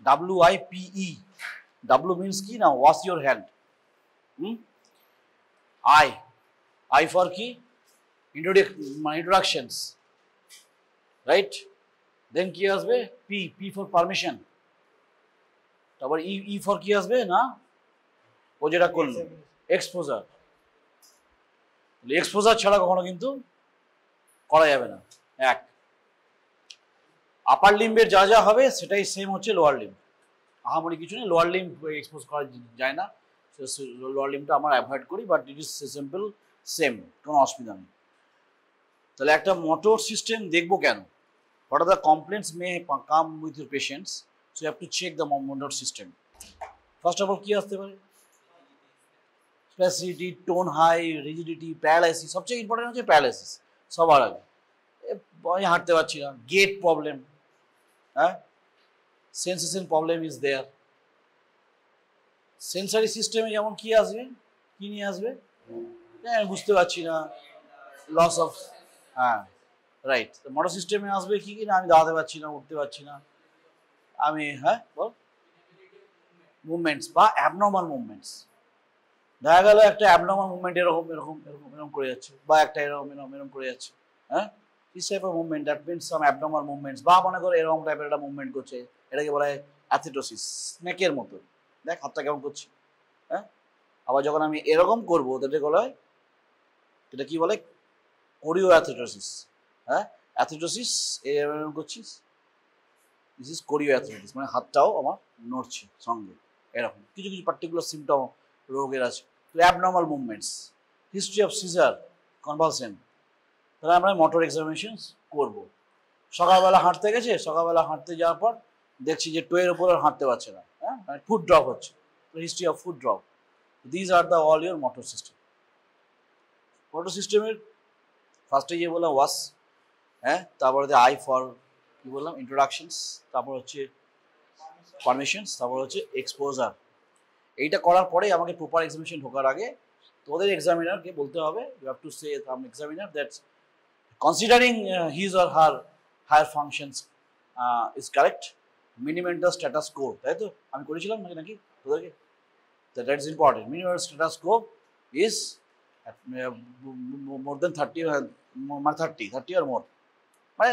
WIPE. W means কি না, wash your hand. I for কি, introductions, right? Then কি আসবে, P for permission. তারপর E for কি আসবে না, ও যেটা করলো এক্সপোজার। এক্সপোজার ছাড়া কখনো কিন্তু করা যাবে না। এক, আপার লিম্বের যা যা হবে সেটাই সেম হচ্ছে লোয়ার লিম্ব, আহামরি কিছু নেই। লোয়ার লিম্ব এক্সপোজ করা যায় না, লোয়ার লিম্বটা আমরা অ্যাভয়েড করি, but it is simple same, কোনো অসুবিধা নেই। তাহলে একটা মোটর সিস্টেম দেখবো কেন? What are the complaints may come with your patients? So you have to check the motor system. First of all, কি আসতে পারে? Spasticity, tone high, rigidity, paralysis. সবচেয়ে ইম্পর্টেন্ট হচ্ছে প্যারালাইসিস সবার আগে। হাঁটতে পারছি না, গেট প্রবলেম, হ্যাঁ, sensation problem is there. Sensory সিস্টেমে যেমন কি আসবে, কি নিয়ে আসবে, আমি বুঝতে পারছি না, লস অফ, হ্যাঁ রাইট। মোটর সিস্টেমে আসবে কি কি না, আমি দাঁড়াতে পারছি না, উঠতে পারছি না, আমি, হ্যাঁ বল, মুভমেন্টস বা অ্যাবনর্মাল মুভমেন্টস। দেখা গেল একটা অ্যাবনর্মাল মুভমেন্ট এরকম এরকম এরকম এরকম করে যাচ্ছে, বা একটা এরকম এরকম এরকম করে যাচ্ছে, হ্যাঁ, this type of movement, that means some abnormal movements. বা মনে করো এরকম টাইপের একটা মুভমেন্ট করছে, এটাকে বলা হয় অ্যাথেটোসিস, স্নেকের মতো, দেখ হাতটা কেমন করছি, হ্যাঁ। আবার যখন আমি এরকম করবো, এটাকে বলা হয়, এটা কি বলে, কোরিও অ্যাথেটোসিস, হ্যাঁ, অ্যাথেটোসিস, এরকম করছিস, দিস ইজ কোরিও অ্যাথেটোসিস, মানে হাতটাও আমার নড়ছে সঙ্গে, এরকম কিছু কিছু পার্টিকুলার সিমটম রোগের আছে। তো abnormal movements, history of seizure, convulsion, তাহলে আমরা মোটর এক্সামিনেশন করবো। সকালবেলা হাঁটতে গেছে, সকালবেলা হাঁটতে যাওয়ার পর দেখছি যে টোয়ের ওপর আর হাঁটতে পারছে না, হ্যাঁ, ফুড ড্রপ হচ্ছে, history of food drop. These are the all your motor system. Motor সিস্টেমের ফার্স্টে যে বললাম ওয়াশ, হ্যাঁ, তারপরে আই ফর কি বললাম, ইন্ট্রোডাকশনস, তারপর হচ্ছে পারমিশনস, তারপর হচ্ছে এক্সপোজার। এইটা করার পরে আমাকে প্রপার এক্সামিনেশন ঢোকার আগে তোদের এক্সামিনারকে বলতে হবে, you have to say examiner that considering his or her higher functions is correct, mini mental status quo, তাই তো আমি করেছিলাম নাকি তোদেরকে, that is important. Minimum status quo is more than 30, মানে 30 আর মোর, মানে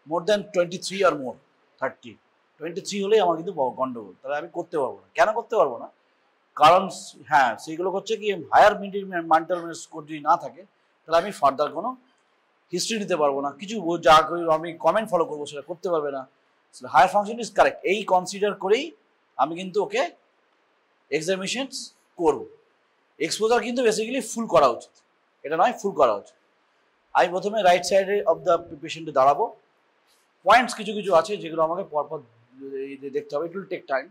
মোর দেন 23 আর মোর, 23 হলেই আমার কিন্তু গন্ডগোল, তাহলে আমি করতে পারবো না। কেন করতে পারবো না? কারণ হ্যাঁ, সেইগুলো হচ্ছে কি, হায়ার মেন্টাল স্কোর যদি না থাকে, তাহলে আমি ফার্দার কোনো হিস্ট্রি নিতে পারবো না, কিছু যা করি আমি কমেন্ট ফলো করবো সেটা করতে পারবে না। হায়ার ফাংশন ইজ কারেক্ট, এই কনসিডার করেই আমি কিন্তু ওকে এক্সামিনেশন করবো। এক্সপোজার কিন্তু বেসিক্যালি ফুল করা উচিত, এটা নয়, ফুল করা উচিত। আমি প্রথমে রাইট সাইডে অফ দ্য পেশেন্টে দাঁড়াবো, পয়েন্টস কিছু কিছু আছে যেগুলো আমাকে পরপর দেখতে হবে, ইট উইল টেক টাইম।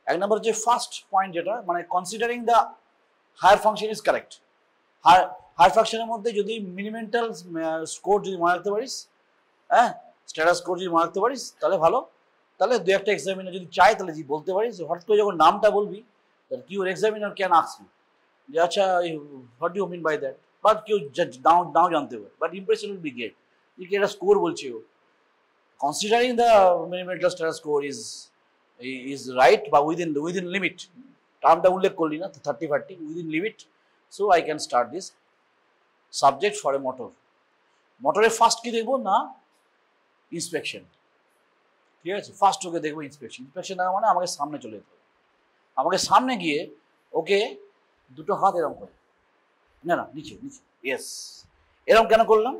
এক নম্বর যে ফার্স্ট পয়েন্ট, যেটা মানে considering the higher function is correct. Higher ফাংশনের মধ্যে যদি মিনিমেন্টাল স্কোর যদি মনে রাখতে পারিস, হ্যাঁ, স্ট্যাটাস স্কোর যদি মনে রাখতে পারিস তাহলে ভালো। তাহলে দু একটা এক্সামিনার যদি চাই তাহলে যদি বলতে পারিস, হঠাৎ করে যখন নামটা বলবি তাহলে কি ওর এক্সামিনার ক্যান আস্ক ইউ যে আচ্ছা what do you mean by that, but কেউ নাও জানতে পারে, but impression will be great, যে কি একটা স্কোর বলছে ও, considering the minimal status score is right, but within limit, টার্মটা উল্লেখ করলি না, 30-40 within limit, so I can start this subject for a motor. মোটরের ফার্স্ট কি দেখবো না, ইন্সপেকশন, ঠিক আছে, ফার্স্ট ওকে দেখবো ইন্সপেকশন। ইন্সপেকশন দেখা মানে আমাকে সামনে চলে যেতে হবে, আমাকে সামনে গিয়ে ওকে দুটো হাত এরকম করে, না না নিচে নিচে, ইয়েস, এরকম কেন করলাম,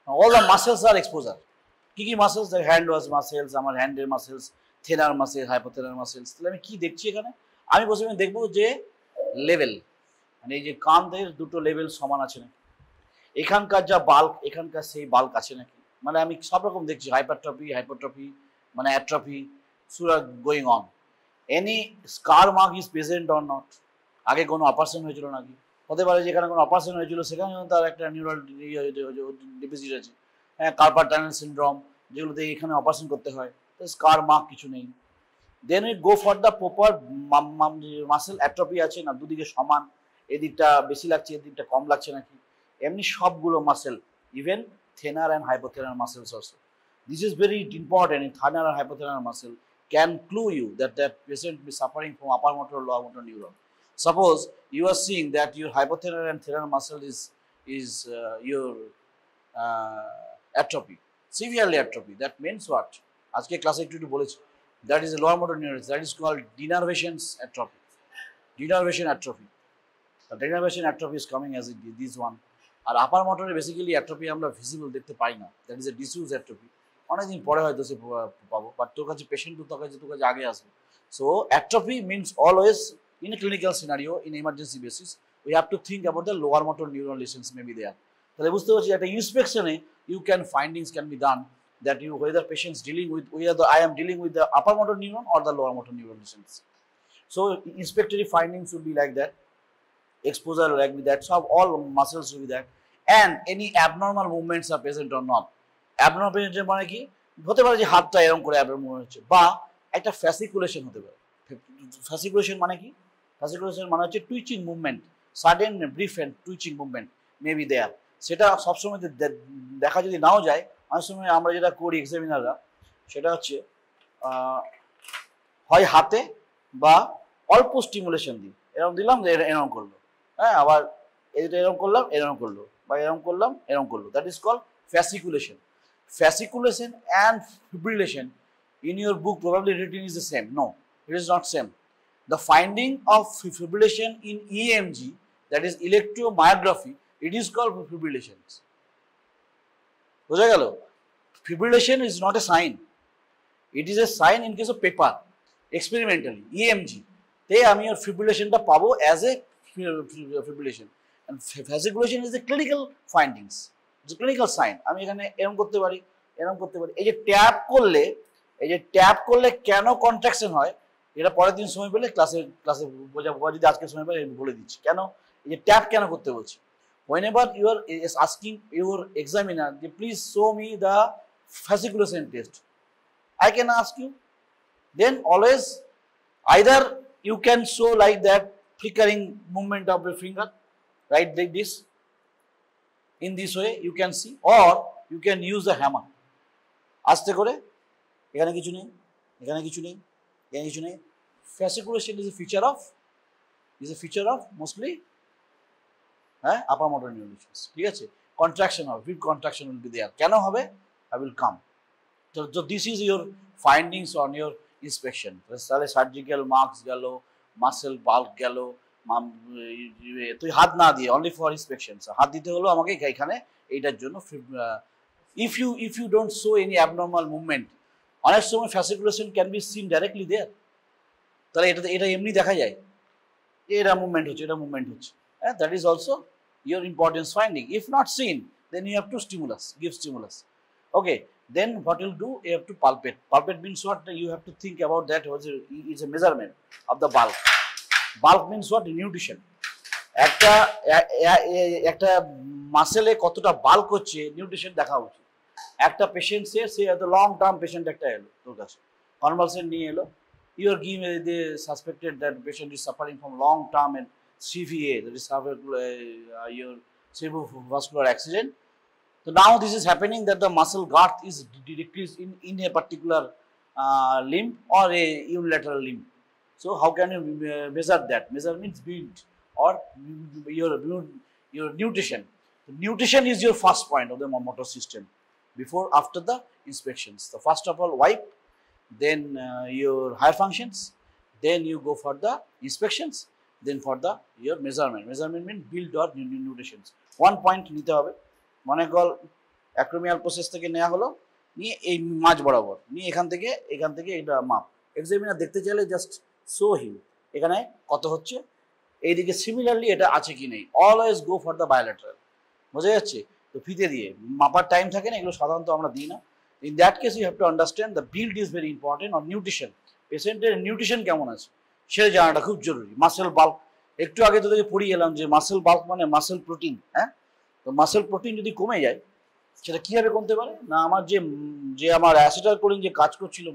অল দ্য মাসেলস আর এক্সপোজার। কি কি মাসেলস, হ্যান্ড ওয়াজ মাসেলস, আমার হ্যান্ডের muscles, thenar muscle, hypothenar muscles. তাহলে আমি কি দেখছি এখানে, আমি প্রথমে দেখবো যে লেভেল, মানে এই যে কাঁধের দুটো লেভেল সমান আছে নাকি, এখানকার যা বাল্ক এখানকার সেই বাল্ক আছে নাকি, মানে আমি সব রকম দেখছি, হাইপারট্রফি মানে অ্যাট্রফি, সুরা going on, any scar mark is present or not, আগে কোনো অপারেশন হয়েছিল নাকি, হতে পারে যেখানে কোনো অপারেশন হয়েছিল সেখানে তার একটা নিউরাল ডিপিজিট আছে, হ্যাঁ, কার্পাল টানেল সিনড্রোম, যেগুলোতে এখানে অপারেশন করতে হয়, তো স্কার মার্ক কিছু নেই। Then we go for the proper muscle atrophy আছে না, দুদিকে সমান, এদিকটা বেশি লাগছে এদিকটা কম লাগছে নাকি, এমনি সবগুলো muscle, even thenar and hypothenar muscles also, this is very important in thenar and hypothenar muscle, can clue you that that patient is suffering from upper motor or lower motor neuron. Suppose you are seeing that your hypothenar and thenar muscle is your atrophy, severely atrophy. That means what? আজকে ক্লাসে একটু বলেছি, that is a lower motor neuron, that is called denervation atrophy. Denervation atrophy. The denervation atrophy is coming as this one. আর আপার মোটরে basically atrophy আমরা visible দেখতে পাই না, that is A ডিসিউজ atrophy. অনেকদিন পরে হয়তো সে পাবো, বাট তোর কাছে পেশেন্ট তোর কাছে আগে আসবে। So atrophy means always in a clinical scenario, in emergency basis, we have to think about the lower motor neuron lesions may be there. তাহলে বুঝতে পারছি একটা ইন্সপেকশনে findings can be done that you whether patients dealing with I am dealing with the upper motor neuron or the lower motor neuron lesions. So inspectory findings would be like that, exposure like that, so all muscles will be that, and any abnormal movements are present or not. Abnormal present মানে কি হতে পারে যে হাতটা এরকম করে abnormal হচ্ছে, বা একটা fasciculation হতে পারে। fasciculation মানে কি? fasciculation মানে হচ্ছে twitching movement, sudden brief and twitching movement may be there. সেটা সবসময় দেখা যদি নাও যায়, অনেক সময় আমরা যেটা করি এক্সামিনাররা সেটা হচ্ছে হয় হাতে বা অল্প স্টিমুলেশন দিই, এরকম দিলাম যে এরকম করলো, হ্যাঁ, আবার এটা এরকম করলাম এরকম করলো, বা এরকম করলাম এরকম করলো, that is called fasciculation. Fasciculation and fibrillation in your book probably written is the same. No, it is not same. The finding of fibrillation in EMG, that is electromyography, it is called fibrillation. বোঝা গেল? Fibrillation is not a sign. It is a sign in case of paper, experimentally, EMG. তে আমি ওর fibrillationটা পাবো as a fibrillation. And fasciculation is the clinical findings. It's a clinical sign. আমি এখানে এরকম করতে পারি, এরকম করতে পারি। এই যে ট্যাপ করলে কেন কন্ট্রাকশন হয়, এটা পরের দিন সময় পেলে ক্লাসে বোঝাবো, যদি আজকে সময় পেলে বলে দিচ্ছি কেন এই যে ট্যাপ কেন করতে বলছি। Whenever you are asking your examiner, please show me the fasciculation test, I can ask you. Then always either you can show like that flickering movement of the finger, right, like this, in this way you can see, or you can use the hammer. আস্তে করে, এখানে কিছু নেই, এখানে কিছু নেই, এখানে কিছু নেই। Fasciculation is a feature of mostly upper motor neuron lesions, ঠিক আছে। কন্ট্রাকশন হবে, big contraction will be there. কেন হবে? I will come. So this is your findings on your inspection. তাহলে সার্জিক্যাল মার্কস গেল, মাসেল বাল্ক গেল, তুই হাত না দিয়ে অনলি ফর ইন্সপেকশন, হাত দিতে হলো আমাকে এখানে এইটার জন্য। if you don't show any abnormal movement, অনেক সময় fasciculation can be seen directly there. তাহলে এটা এমনি দেখা যায়, এটা মুভমেন্ট হচ্ছে, এটা মুভমেন্ট হচ্ছে, that is also your importance finding. If not seen, then you have to give stimulus. Okay, then what you'll do, you have to palpate. Palpate means what? You have to think about that. Is a measurement of the bulk. Bulk means what? Nutrition. একটা মাসেলে কতটা bulk হচ্ছে nutrition দেখা উচিত। একটা patient সে এত long term patient একটা এলো তোর কাছে, কনভালসেন্ট নিয়ে এলো, you are giving the suspected that patient is suffering from long term and CVA, that is your cerebrovascular accident. So now this is happening that the muscle girth is decreased in a particular limb or a unilateral limb. So how can you measure that? Measure means build or your nutrition. The nutrition is your first point of the motor system before after the inspections. So first of all wipe, then your higher functions, then you go for the inspections, then for the your measurement. Measurement means build or nutrition. One point নিতে হবে, মনে কর acromial process থেকে নেওয়া হলো, নিয়ে এই মাঝ বরাবর নিয়ে এখান থেকে এটা মাপ। এক্সামিনার দেখতে চাইলে জাস্ট শো হিম এখানে কত হচ্ছে, এইদিকে সিমিলারলি এটা আছে কি নেই। Always go for the bilateral, বোঝা যাচ্ছে তো। ফিতে দিয়ে মাপার টাইম থাকে না, এগুলো সাধারণত আমরা দিই না। In that case, you have to understand the build is very important, or nutrition. পেশেন্টের নিউট্রিশন কেমন আছে সেটা জানাটা খুব জরুরি। মাসেল বাল্ক একটু আগে তোদেরকে পড়িয়ে এলাম যে মাসেল বাল্ক মানে মাসেল প্রোটিন, হ্যাঁ। তো মাসেল প্রোটিন যদি কমে যায় সেটা কীভাবে কমতে পারে না, আমার আমার অ্যাসিটাইলকোলিন যে কাজ করছিল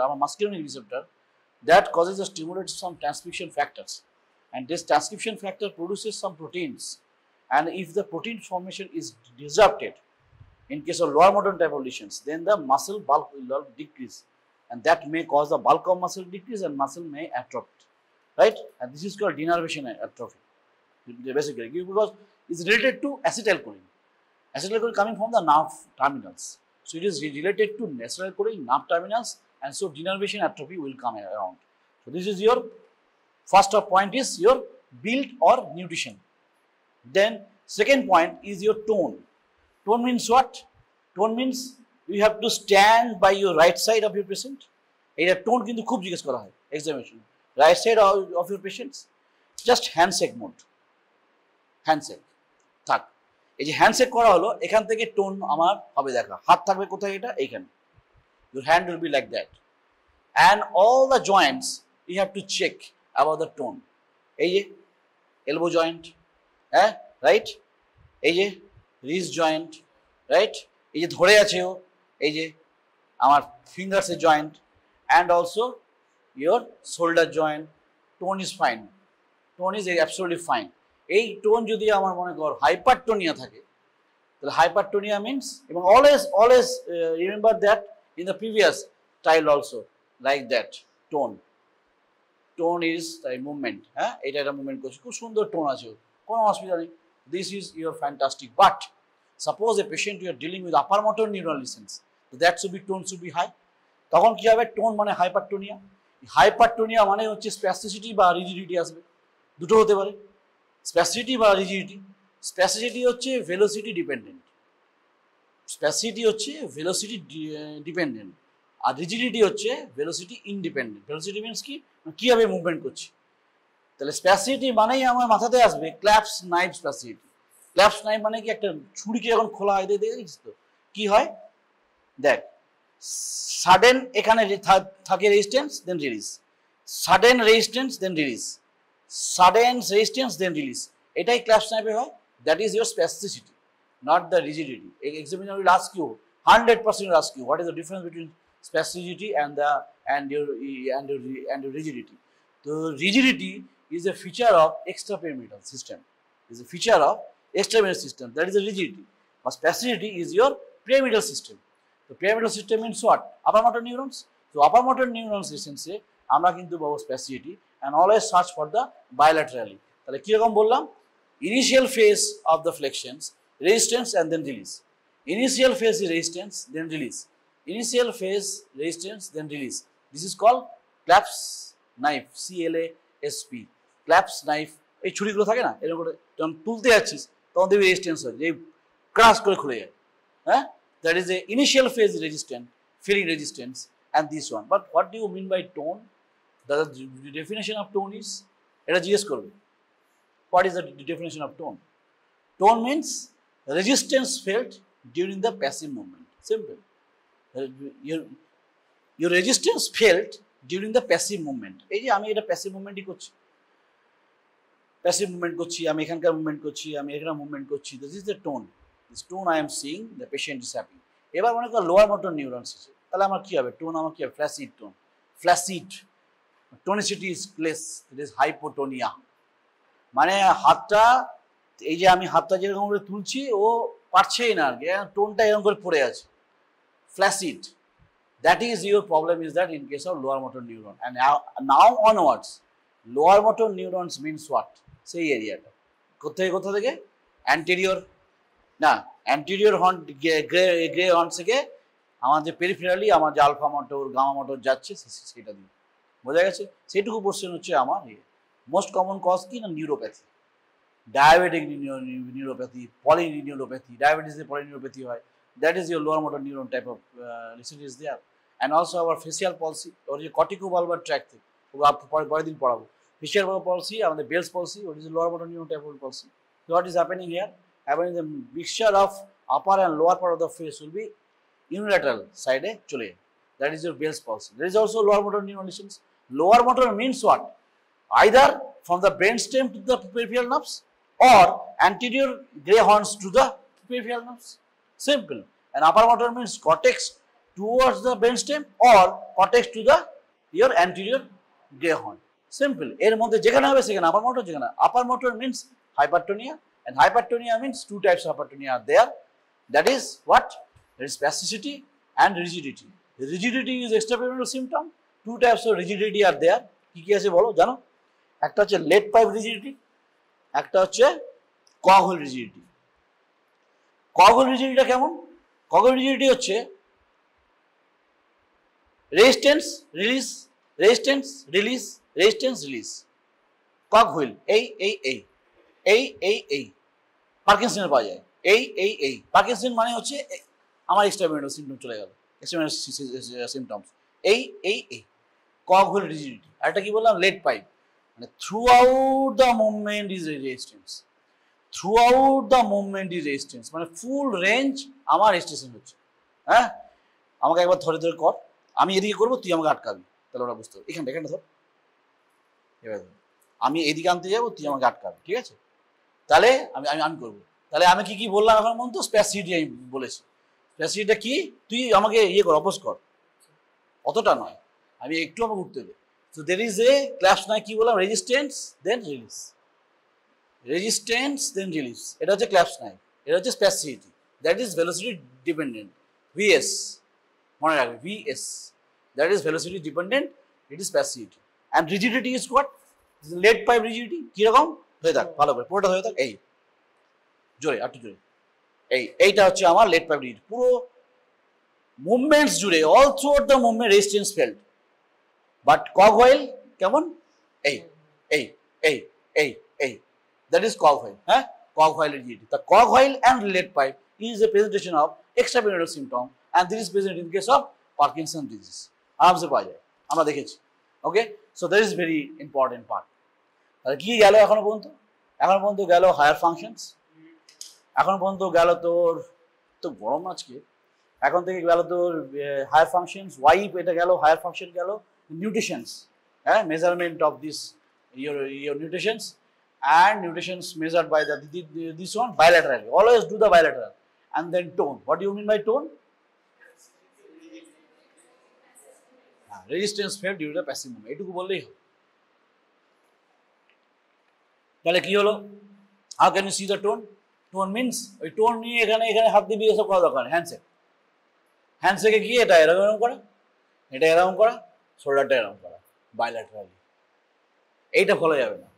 আমার muscarinic receptor, that causes the stimulate some transcription factors, and this transcription factor produces some proteins, and if the protein formation is disrupted in case of lower motor type of lesions, then the muscle bulk will decrease. and that may cause the bulk of muscle decrease and muscle may atrophy, right? And this is called denervation atrophy, basically, because it's related to acetylcholine. Acetylcholine coming from the nerve terminals. So it is related to acetylcholine nerve terminals, and so denervation atrophy will come around. So this is your first point is your build or nutrition. Then second point is your tone. Tone means what? Tone means you have to stand by your right side of your patient. এটা tone কিন্তু খুব জিজ্ঞেস করা হয় examination. Right side of your patients, just handshake mode, handshake থাক। এই যে handshake করা হলো, এখান থেকে টোন আমার হবে দেখা। হাত থাকবে কোথায়? এটা এইখানে। Your hand will be like that, and all the joints you have to check about the tone. এই যে elbow joint, হ্যাঁ, রাইট, এই যে রিস্ট জয়েন্ট, রাইট, এই যে ধরে আছে ও, এই যে আমার ফিঙ্গার্সের joint, and also your shoulder joint. Tone is fine, tone is absolutely fine. এই টোন যদি আমার মনে কর হাইপারটোনিয়া থাকে, তাহলে হাইপারটোনিয়া মিনস, এবং always remember that in the previous style also like that, tone is the movement, হ্যাঁ, এটা একটা মুভমেন্ট করছে, খুব সুন্দর টোন আছে, কোনো অসুবিধা নেই, this is your fantastic. But suppose a patient you are dealing with upper motor neuron lesions, so that should be tone should be high. তখন কি হবে? টোন মানে হাইপারটোনিয়া। হাইপারটোনিয়া মানে হচ্ছে স্প্যাসিসিটি বা রিজিডিটি আসবে, দুটো হতে পারে, স্প্যাসিসিটি বা রিজিডিটি। স্প্যাসিসিটি হচ্ছে ভেলোসিটি ডিপেন্ডেন্ট, স্প্যাসিসিটি হচ্ছে ভেলোসিটি ডিপেন্ডেন্ট, আর রিজিডিটি হচ্ছে ভেলোসিটি ইনডিপেন্ডেন্ট। ভেলোসিটি মিনস কি, কীভাবে মুভমেন্ট করছি। তাহলে স্প্যাসিসিটি মানেই আমার মাথাতে আসবে ক্ল্যাপস নাইফ স্প্যাসিসিটি। ক্ল্যাপস নাইফ মানে কি, একটা ছুরিকে যখন খোলা হয়, দেখেছিস তো কি হয়, দেখ, সাডেন এখানে থাকে resistance, then release, sudden resistance then release, sudden resistance then release, এটাই ক্ল্যাপস নাইফে হয়। That is your spasticity, not the rigidity. Examiner will ask you, 100% will ask you, what is the difference between spasticity and your rigidity. So rigidity is a feature of extrapyramidal system. Is a feature of extrapyramidal system. That is the rigidity. But spasticity is your pyramidal system. The pyramidal system means what? Upper motor neurons. So upper motor neurons essentially আমরা কিন্তু পাবো spasticity, and always search for the bilaterally. তাহলে কিরকম বললাম? Initial phase of the flexions, resistance and then release. Initial phase is resistance, then release. Initial phase resistance, then release. This is called clasp knife, CLASP. Clasp knife. এই ছুরিগুলো থাকে না, এরকম করে যখন তুলতে যাচ্ছিস তখন দেখবি রেজিস্ট্যান্স হয়, এই ক্রাশ করে খুলে যায়, হ্যাঁ, that is a initial phase resistance, feeling resistance, and this one. But what do you mean by tone? The definition of tone is, এটা জিজ্ঞেস করবে, what is the definition of tone? Tone means resistance felt during the passive movement. Simple. Your resistance felt during the passive movement. এই যে আমি এটা passive মুভমেন্টই করছি, passive movement করছি, আমি এখানকার মুভমেন্ট করছি, আমি এখানে মুভমেন্ট করছি, this is the tone. This tone I am seeing the patient is happy. এবার মনে কর লোয়ার মোটর নিউরনস আছে, তাহলে আমার কি হবে? টোন আমার কি হবে? Flaccid tone. Flaccid tonicity is less, it is hypotonia. মানে হাতটা, এই যে আমি হাতটা যেরকম করে তুলছি, ও পারছেই না আর কি, টোনটা এরকম করে পড়ে আছে, flaccid. That is your problem is that in case of lower motor neuron. And now onwards, lower motor neurons means what? সেই এরিয়াটা কোথা থেকে? অ্যান্টেরিয়র, না, অ্যান্টেরিয়র হর্ন, গ্রে হর্ন থেকে আমার যে পেরিফেরালি আমার যে আলফা মোটর গামা মোটর যাচ্ছে, সেটা দিয়ে, বোঝা গেছে? সেইটুকু পোর্শন হচ্ছে আমার মোস্ট কমন কজ কি না? নিউরোপ্যাথি, ডায়াবেটিক নিউরোপ্যাথি, পলিনিউরোপ্যাথি, ডায়াবেটিসে পলিনিউরোপ্যাথি হয়, that is your lower motor neuron type of lesion is there. And also our facial palsy, or যে কর্টিকোবালবার ট্র্যাক থেকে, পরের দিন পড়াবো। ফেসিয়াল পলসি, আমাদের Bell's palsy, what is lower motor neuron type of palsy. So what is happening here? Happening the mixture of upper and lower part of the face will be unilateral side এ চলে যায়, that is your Bell's palsy. There is also lower motor neuron lesions. Lower motor means what? Either from the brainstem to the peripheral nerves, or anterior gray horns to the peripheral nerves. Simple. And upper motor means cortex towards the brainstem, or cortex to the your anterior gray horn. Simple. এর মধ্যে যেখানে হবে সেখানে upper motor, যেখানে upper motor means hypertonia, and hypertonia means two types of hypertonia are there. That is what? There is spasticity and rigidity. rigidity is extrapyramidal symptom. Two types of rigidity are there. কি আছে বলো জানো? একটা হচ্ছে lead pipe rigidity, একটা হচ্ছে cog hole rigidity. Cog hole rigidity কেমন? Cog hole rigidity হচ্ছে resistance release resistance release resistance release. Cog hole এই পার্কিনসনের পাওয়া যায় এই পার্কিনসন মানে হচ্ছে আমার এক্সট্রাপিরামিডাল সিম্পটম চলে গেল, এক্সট্রাপিরামিডাল সিম্পটমস এই কগ হোল রিজিডিটি। আর এটা কি বললাম? লেড পাইপ, মানে through out the movement is resistance, through out the movement is resistance, মানে ফুল রেঞ্জ আমার রেজিস্ট্যান্স হচ্ছে। হ্যাঁ, আমাকে একবার ধরে ধরে কর, আমি এদিকে করবো, তুই আমাকে আটকাবি, তাহলে ওরা বুঝতে হবে। এখানটা ধর, এবার আমি এদিকে আনতে যাবো, তুই আমাকে আটকাবি, ঠিক আছে? তাহলে আমি করবো। তাহলে আমি কি বললাম এখন পর্যন্ত? স্প্যাসিটি আমি বলেছি। স্প্যাসিটিটা কি? তুই আমাকে ইয়ে কর, অপোজ কর, অতটা নয়, আমি একটু আমাকে উঠতে দে। তো দের ইজ এ ক্লাস নয়, কি বললাম? Resistance then release, resistance then release, এটা হচ্ছে ক্লাস নাই। এটা হচ্ছে spasticity, that is velocity dependent, VS, মনে রাখবে, VS, that is velocity dependent, it is spasticity. And rigidity is what? Lead pipe rigidity কিরকম হয়ে থাক, ভালো করে পুরোটা হয়ে থাক, এই জোরে, একটু জোরে, এইটা হচ্ছে আমার লেড পাইপ রিজিডিটি। পুরো মুভমেন্টস জুড়ে, all throughout the movement resistance felt. But cogwheel কেমন? এই দ্যাট ইজ কগ হয়েল। হ্যাঁ, cogwheel rigidity. The cogwheel and lead pipe is a presentation of extrapyramidal symptom and this is present in case of Parkinson disease. আরামসে পাওয়া যায়, আমরা দেখেছি। Okay, so that is very important part. তাহলে কি গেল এখনো পর্যন্ত? এখনো পর্যন্ত গেল হায়ার ফাংশনস, এখন পর্যন্ত গেল তোর, তো গরম আজকে, এখন থেকে গেল তোর হায়ার ফাংশনস, ওয়াইপ, এটা গেল হায়ার ফাংশন, গেল নিউট্রিশনস, হ্যাঁ, measurement of this your nutritions, and nutritions measured by this one bilaterally. Always do the bilateral. And then tone. What do you mean by tone? Resistance felt due to the passive movement. এটুকু বললেই হবে। তাহলে কি হলো? How can you see the tone? Tone means ওই tone নিয়ে এখানে হাত দিয়ে এসব করা দরকার। হ্যান্ডশেক, হ্যান্ডশেকে কি এটা এরকম করা, এটা এরকম করা, শোল্ডারটা এরকম করা, বাইল্যাটারালি। এইটা ফলো যাবে না।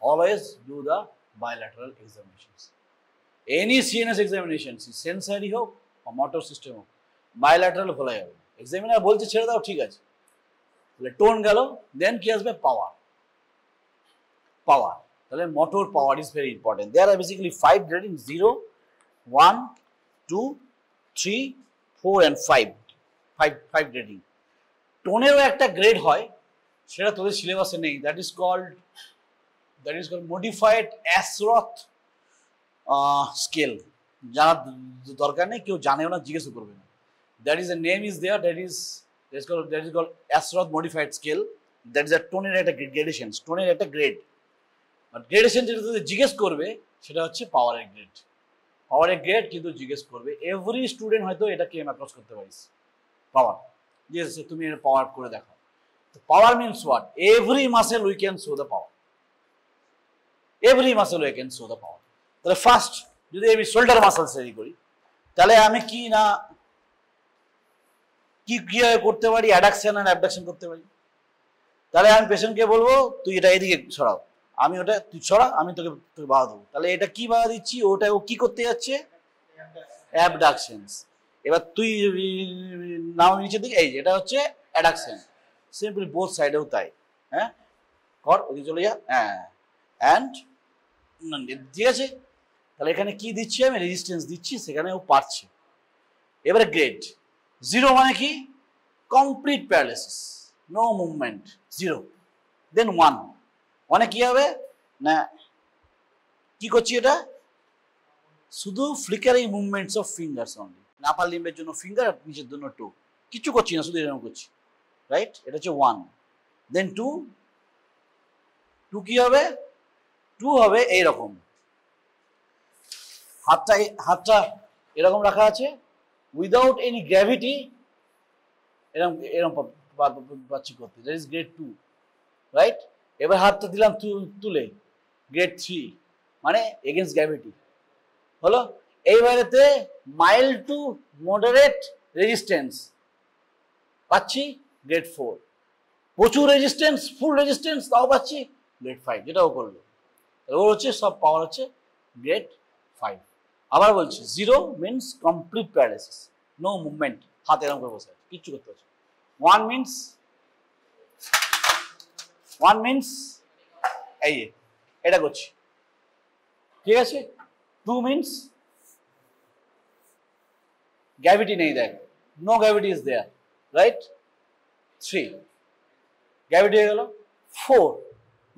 Always do the bilateral examinations. Any CNS examination, sensory হোক বা মোটর সিস্টেম হোক, বাইল্যাটারাল ফলো যাবে। এক্সামিনার বলছে ছেড়ে দাও, ঠিক আছে। তাহলে টোন গেল, দেন কি আসবে? পাওয়ার। পাওয়ার, তাহলে motor power is very important. There are basically 5 grading, 0, 1, 2, 3, 4 and 5 grading. টোনেরও একটা গ্রেড হয়, সেটা তোদের সিলেবাসে নেই। That is called modified Ashworth scale. জানার দরকার নেই, কেউ জানেও না, জিজ্ঞেস করবে না। That is a name is there, that is called Ashworth modified scale. That is a টোনের একটা গ্রেডেশন, টোনের একটা গ্রেড। বাট গ্রেডেশন যেটা তোদের জিজ্ঞেস করবে সেটা হচ্ছে পাওয়ারের গ্রেড। পাওয়ারের গ্রেড কিন্তু জিজ্ঞেস করবে। এভরি স্টুডেন্ট হয়তো এটা ক্লেম অ্যাপ্রোচ করতে পারিস, পাওয়ার, যে তুমি এটা পাওয়ার করে দেখো। Power means what? Every muscle we can show the power. Every muscle we can show the power. তাহলে ফার্স্ট যদি আমি শোল্ডার মাসল তৈরি করি, তাহলে আমি কি করতে পারি? অ্যাডাকশন আর অ্যাবডাকশন করতে পারি। তাহলে আমি পেশেন্টকে বলবো, তুই এটা এদিকে সরাও, আমি ওটা, তুই সরা, আমি তোকে বাধা দেবো। তাহলে এটা কি বাধা দিচ্ছি? ওটা ও কি করতে যাচ্ছে? অ্যাবডাকশনস। এবার তুই নাম নিচের দিকে, এই এটা হচ্ছে অ্যাডাকশন। সিম্পলি বোথ সাইডেও তাই। হ্যাঁ, কর, ওদিকে চলে যা। হ্যাঁ, অ্যান্ড ঠিক আছে। তাহলে এখানে কি দিচ্ছি? আমি রেজিস্ট্যান্স দিচ্ছি, সেখানে ও পারছে। এবারে গ্রেড 0 মানে কি? Complete paralysis, no movement, 0। Then 1 মানে কি হবে না, কি করছি এটা? শুধু flickering movements of fingers only. Upper লিম্বের জন্য ফিঙ্গার, আর নিচের জন্য টো, কিছু করছি না, শুধু এরকম করছি, রাইট? এটা হচ্ছে 1। দেন 2 কি হবে? 2 হবে এইরকম, হাতটা এরকম রাখা আছে, উইদাউট এনি গ্র্যাভিটি, এরকম পাচ্ছি করতে। That is grade 2, right? এবার হাতটা দিলাম তুলে, গ্রেড 3, মানে এগেনস্ট গ্র্যাভিটি হলো। এইবারেতে মাইল্ড টু মডারেট রেজিস্ট্যান্স, পাচ্ছি গ্রেড 4। প্রচুর রেজিস্ট্যান্স, ফুল রেজিস্ট্যান্স, তাও পাচ্ছি গ্রেড 5, যেটাও করলো। ওর হচ্ছে সব পাওয়ার হচ্ছে গ্রেড 5। আবার বলছি, 0 means complete paralysis, no movement, হাত এরকম করে বসে আছে, কিচ্ছু করতে পারছে। 1 মিনস এই এটা করছি, ঠিক আছে। 2 মিনস গ্র্যাভিটি নেই, দেখ, no gravity is there, right. 3 gravity হয়ে গেল। 4